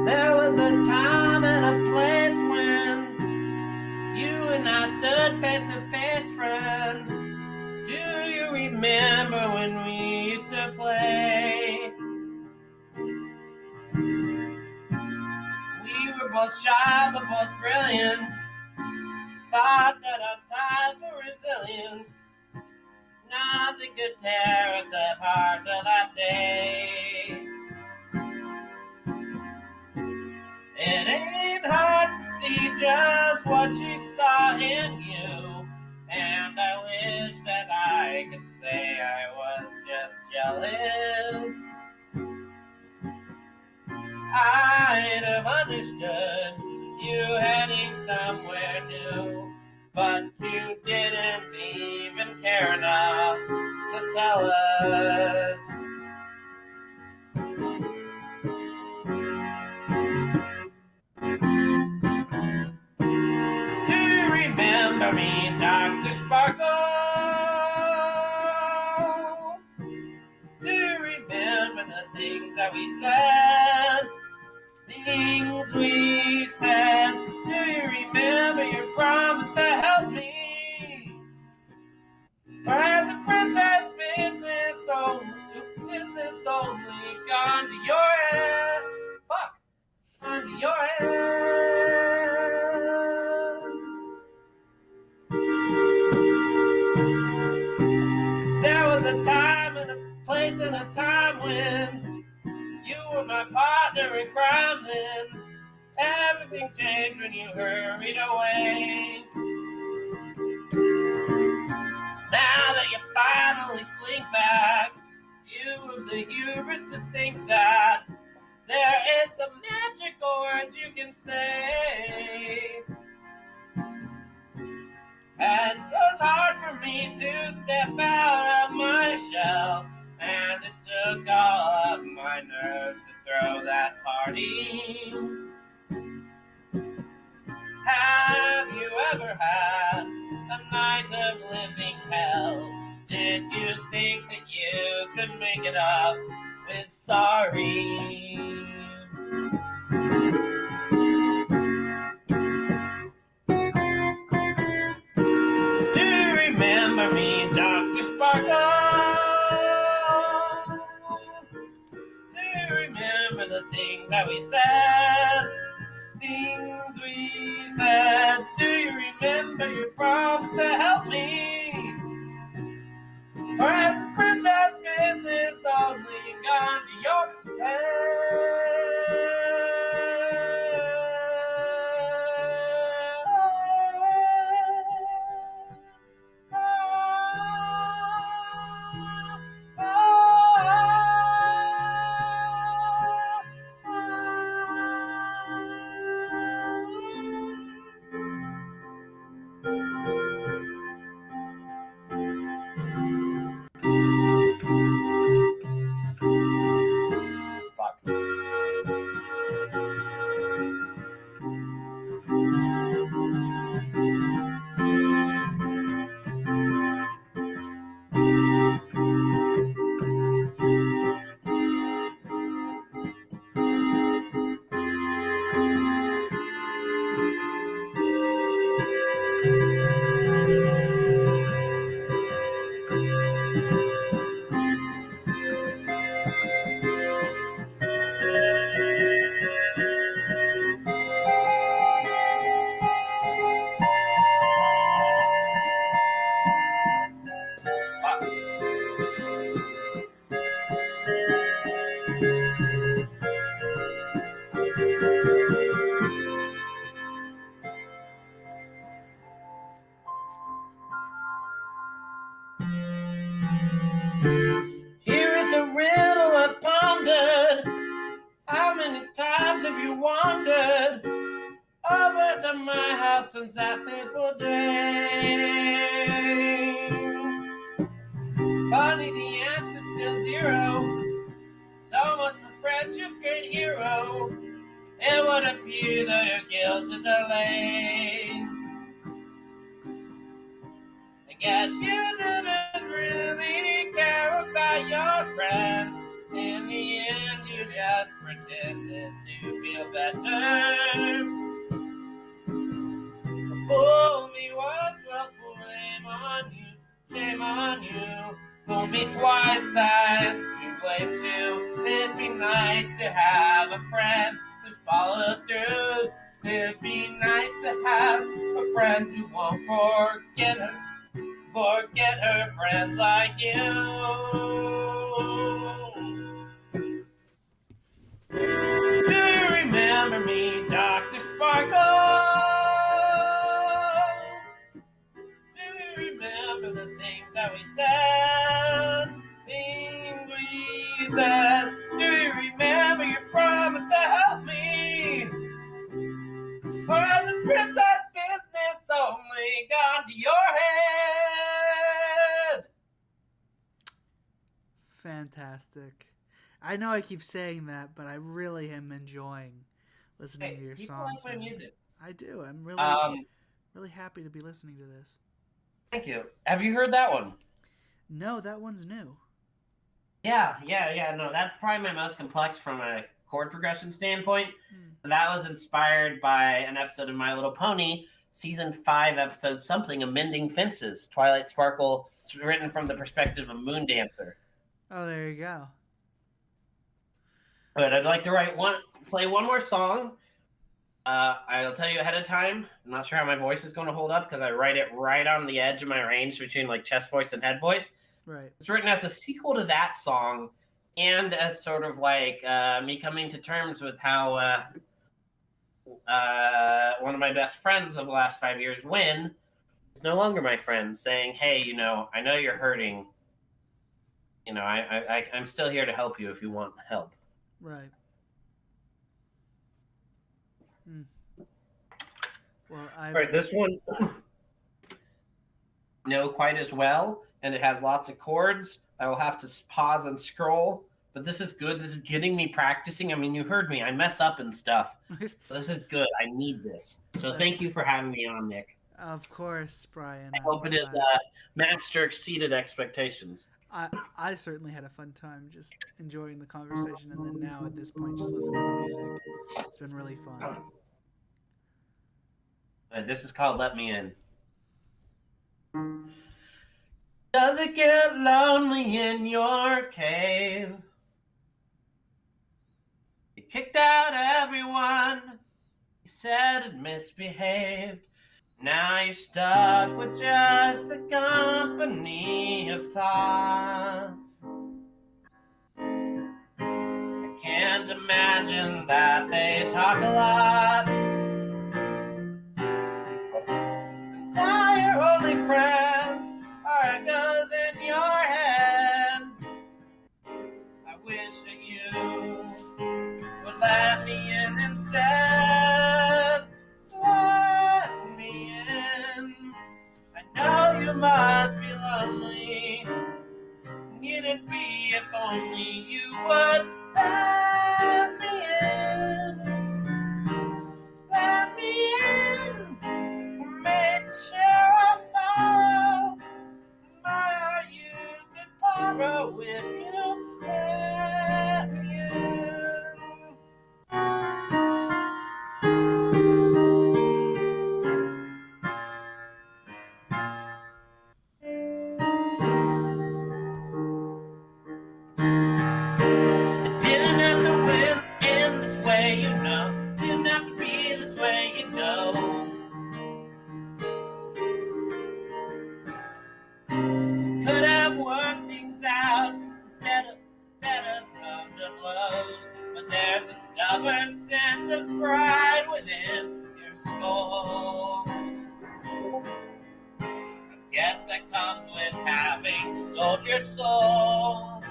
There was a time and a place when you and I stood face to face, friend. Do you remember when we used to play? We were both shy but both brilliant, Thought that our ties were resilient. Nothing could tear us apart till that day. It ain't hard to see just what she saw in you. And I wish that I could say I was just jealous. I'd have understood you heading somewhere new, but you didn't even care enough to tell us. Do you remember me, Dr. Sparkle? Do you remember the things that we said? Things we said. Do you remember your promise to help me? Or has this franchise business only gone to your head? Fuck! Gone to your head. There was a time and a place and a time when you were my partner in crime then. Everything changed when you hurried away. Now that you finally slink back, you have the hubris to think that there is some magical words you can say. And it was hard for me to step out of my shell, and it took all of my nerves to throw that party. Have you ever had a night of living hell? Did you think that you could make it up with sorry? Do you remember me, Dr. Sparkle? Do you remember the things that we said? Things we said. Do you remember your promise to help me? Or has this princess business only gone to your Here is a riddle I pondered. How many times have you wandered over to my house since that fateful day? Funny, the answer's still zero. So much for friendship, great hero. It would appear that your guilt is allayed. I guess you didn't really care about your friends. In the end, you just pretended to feel better. Fool me once, well, shame on you. Fool me twice, I'm to blame too. It'd be nice to have a friend who's followed through. It'd be nice to have a friend who won't forget her friends like you. Do you remember me, Dr. Sparkle? Do you remember the things that we said? Things we said. Do you remember your promise to help me? Or has this princess business only gone to your head? Fantastic. I know I keep saying that, but I really am enjoying listening to your songs. Like my music. I do. I'm really happy to be listening to this. Thank you. Have you heard that one? No, that one's new. Yeah. No, that's probably my most complex from a chord progression standpoint. That was inspired by an episode of My Little Pony, season 5, episode something, Amending Fences. Twilight Sparkle. It's written from the perspective of Moon Dancer. Oh, there you go. But I'd like to play one more song. I'll tell you ahead of time. I'm not sure how my voice is going to hold up because I write it right on the edge of my range between like chest voice and head voice. Right. It's written as a sequel to that song and as sort of like me coming to terms with how one of my best friends of the last 5 years, Win, is no longer my friend, saying, hey, I know you're hurting. I'm still here to help you if you want help. Right. Well, all right, this one, no, quite as well, and it has lots of chords. I will have to pause and scroll, but this is good. This is getting me practicing. I mean, you heard me. I mess up and stuff. So this is good. I need this. So thank you for having me on, Nick. Of course, Brian. I hope it is master exceeded expectations. I certainly had a fun time just enjoying the conversation, and then now at this point, just listening to the music. It's been really fun. This is called Let Me In. Does it get lonely in your cave? You kicked out everyone you said had misbehaved. Now you're stuck with just the company of thoughts. I can't imagine that they talk a lot. Now your only friends are echoes in your head. I wish that you would let me in instead. Let me in. I know you must be lonely. Needn't be if only you would let me in. Let me in. We're made to share our sorrows. My, you could borrow if you let me in. It didn't have to end this way, Didn't have to be this way, Could have worked things out instead of come to blows. But there's a stubborn sense of pride within your skull. I guess that comes with having sold your soul.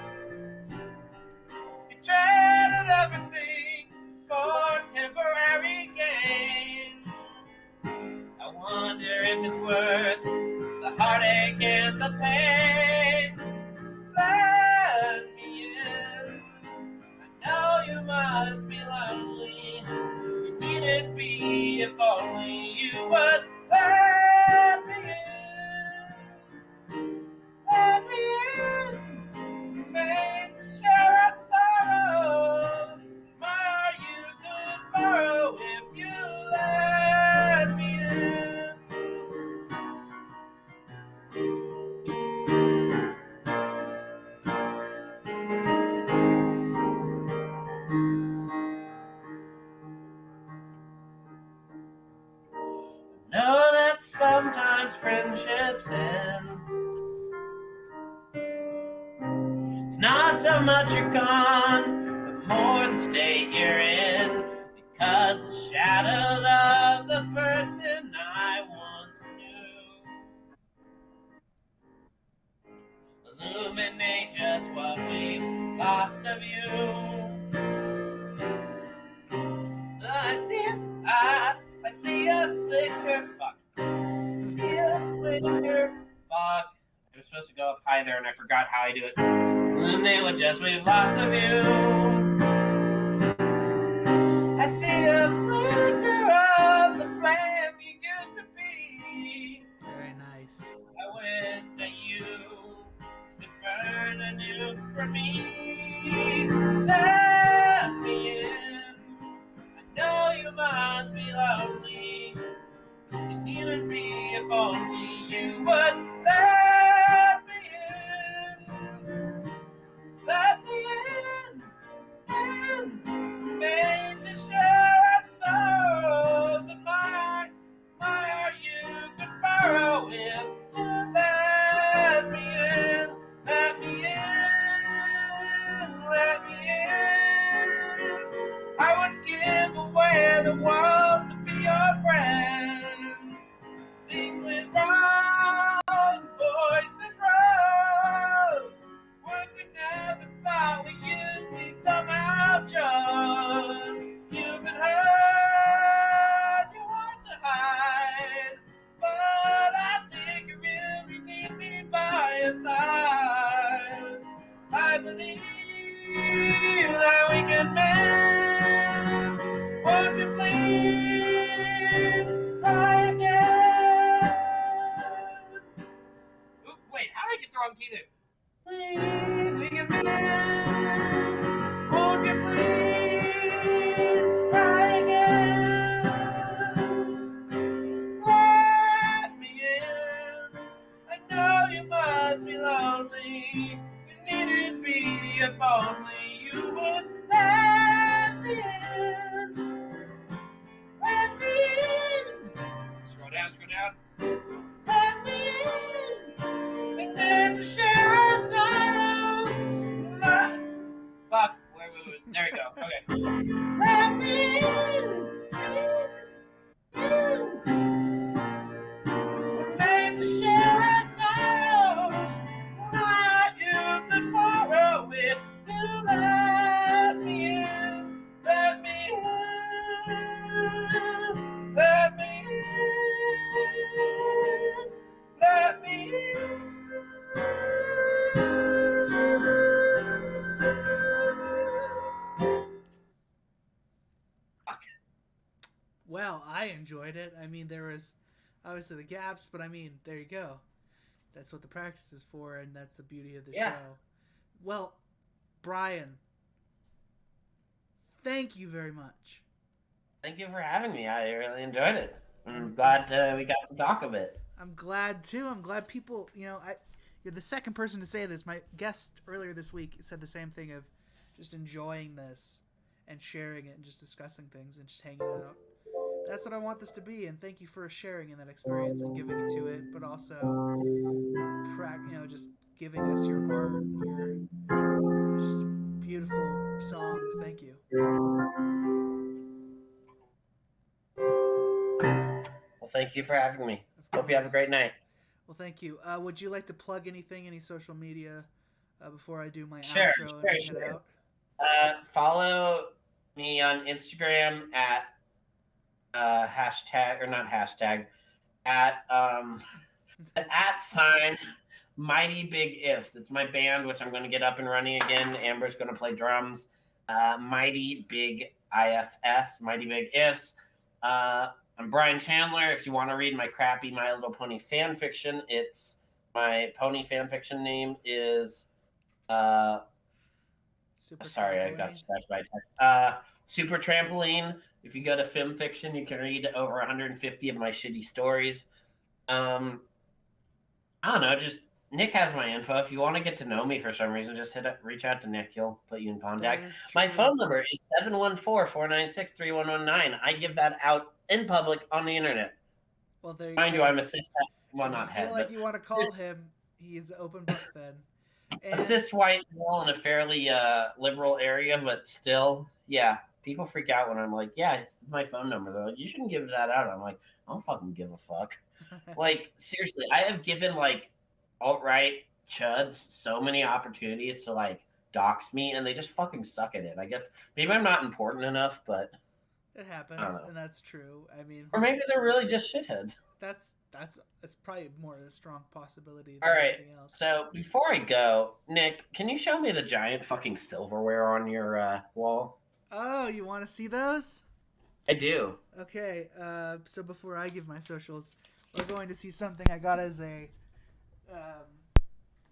You traded everything for temporary gain. I wonder if it's worth the heartache and the pain. Let me in. I know you must be lonely. You needn't be if only you would let me in. Let me in. Made to share our sorrows. My, you could borrow if you let me in. how much you're gone, the more the state you're in, because the shadow of the person I once knew illuminate just what we've lost of you. I see a flicker, fuck. See a flicker, fuck. I was supposed to go up high there and I forgot how I do it. Illuminate what just we've lost of you. I see a flicker of the flame you used to be. Very nice. I wish that you could burn anew for me. Let me in. I know you must be lonely. You needn't be if only you would let me in. Let me in. Made to share our sorrows and my heart you could borrow if you let me in. Let me in. Let me in. I would give away the world to be your friend. Things went wrong, voices rose. We never thought we used me somehow just. You've been hurt, you want to hide, but I think you really need me by your side. I believe that we can mend. Won't you please try again? Oops, wait, how did I get the wrong key there? Please, we can mend. Won't you please try again? Let me in. I know you must be lonely. You needn't be if only you would let me in. Let me in. Scroll down, scroll down. Let me in. We meant to share our sorrows. Fuck. Wait. There we go. Okay. Let me in. We're made to share our sorrows. Not you could borrow if you let me in. Let me in. Let me in. Let me in. Well, I enjoyed it. I mean, there was obviously the gaps, but I mean, there you go. That's what the practice is for, and that's the beauty of the show. Well, Brian, thank you very much. Thank you for having me. I really enjoyed it. I'm glad we got to talk a bit. I'm glad too. I'm glad people, you're the second person to say this. My guest earlier this week said the same thing of just enjoying this and sharing it and just discussing things and just hanging out. That's what I want this to be, and thank you for sharing in that experience and giving it to it, but also, just giving us your art, your just beautiful songs. Thank you. Well, thank you for having me. Hope you have a great night. Well, thank you. Would you like to plug anything, any social media, before I do my Sure. outro and head out? Follow me on Instagram at @ Mighty Big Ifs. It's my band, which I'm going to get up and running again. Amber's going to play drums. Mighty Big IFS, Mighty Big Ifs. I'm Brian Chandler. If you want to read my crappy My Little Pony fan fiction, it's my pony fan fiction name is sorry, I got scratched by text. Super Trampoline. If you go to Film Fiction, you can read over 150 of my shitty stories. I don't know, just Nick has my info. If you want to get to know me for some reason, just reach out to Nick. He'll put you in contact. My phone number is 714-496-3119. I give that out in public on the internet. Well, there you Mind go. you, I'm a cis. Well, not if you feel head. like you want to call him, he's an open book then. And A cis white male in a fairly liberal area, but still, yeah, people freak out when I'm like, yeah, this is my phone number. They're like, you shouldn't give that out. I'm like, I don't fucking give a fuck. Like, seriously, I have given like alt-right chuds so many opportunities to like dox me, and they just fucking suck at it. I guess maybe I'm not important enough, but it happens, I don't know. and that's true. I mean, Or maybe they're really just shitheads. that's probably more a strong possibility All than right. anything else. So before I go, Nick, can you show me the giant fucking silverware on your wall? Oh, you want to see those? I do. Okay, so before I give my socials, we're going to see something I got as a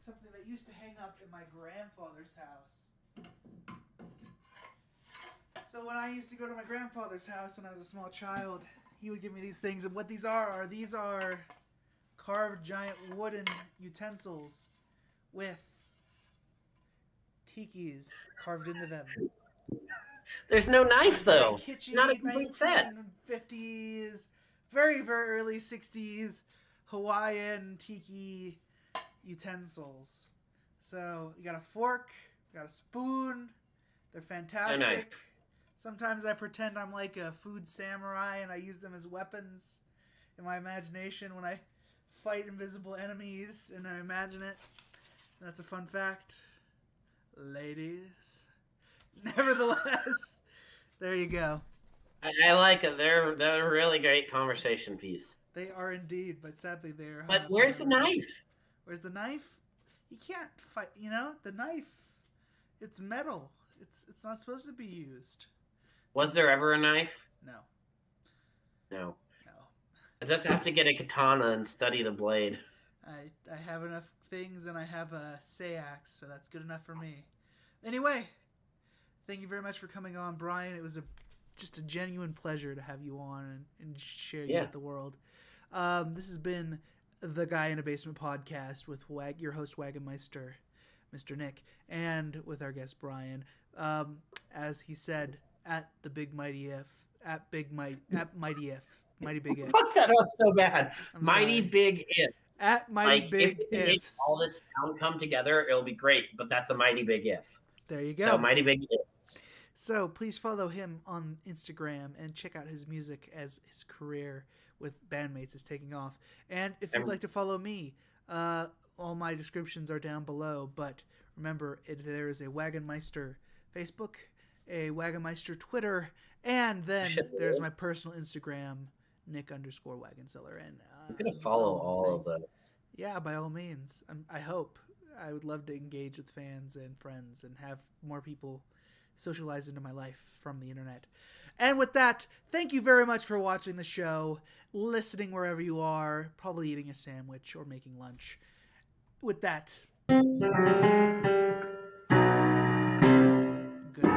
something that used to hang up in my grandfather's house. So when I used to go to my grandfather's house when I was a small child, he would give me these things, and what these are carved giant wooden utensils with tikis carved into them. There's no knife though. Kitschy, Not a complete set. 1950s, very, very early 60s Hawaiian tiki utensils. So you got a fork, you got a spoon. They're fantastic. knife. Sometimes I pretend I'm like a food samurai and I use them as weapons in my imagination when I fight invisible enemies, and I imagine it. That's a fun fact, ladies. Nevertheless, there you go. I like it. They're a really great conversation piece. They are indeed, but sadly they're. But where's the knife? Where's the knife? You can't fight. You know, the knife. It's metal. It's not supposed to be used. Was there ever a knife? No. No. No. I just have to get a katana and study the blade. I have enough things, and I have a Sayax, so that's good enough for me. Anyway, thank you very much for coming on, Brian. It was just a genuine pleasure to have you on and share you with the world. This has been the Guy in a Basement podcast with your host, Wagon Meister, Mr. Nick, and with our guest, Brian. As he said, at the Big Mighty If, at Mighty If, Mighty Big If. Fuck that up so bad. I'm Mighty sorry. Big If. At Mighty Like, Big if we make Ifs. all this sound come together, it'll be great. But that's a mighty big if. There you go. So mighty big ifs. So please follow him on Instagram and check out his music as his career with bandmates is taking off. And if you'd like to follow me, all my descriptions are down below. But remember, there is a Wagon Meister Facebook, a Wagon Meister Twitter, and then there's my personal Instagram, Nick_Wagonseller. And I'm gonna follow all of those. Yeah, by all means. I hope. I would love to engage with fans and friends and have more people socialize into my life from the internet. And with that, thank you very much for watching the show, listening wherever you are, probably eating a sandwich or making lunch. With that...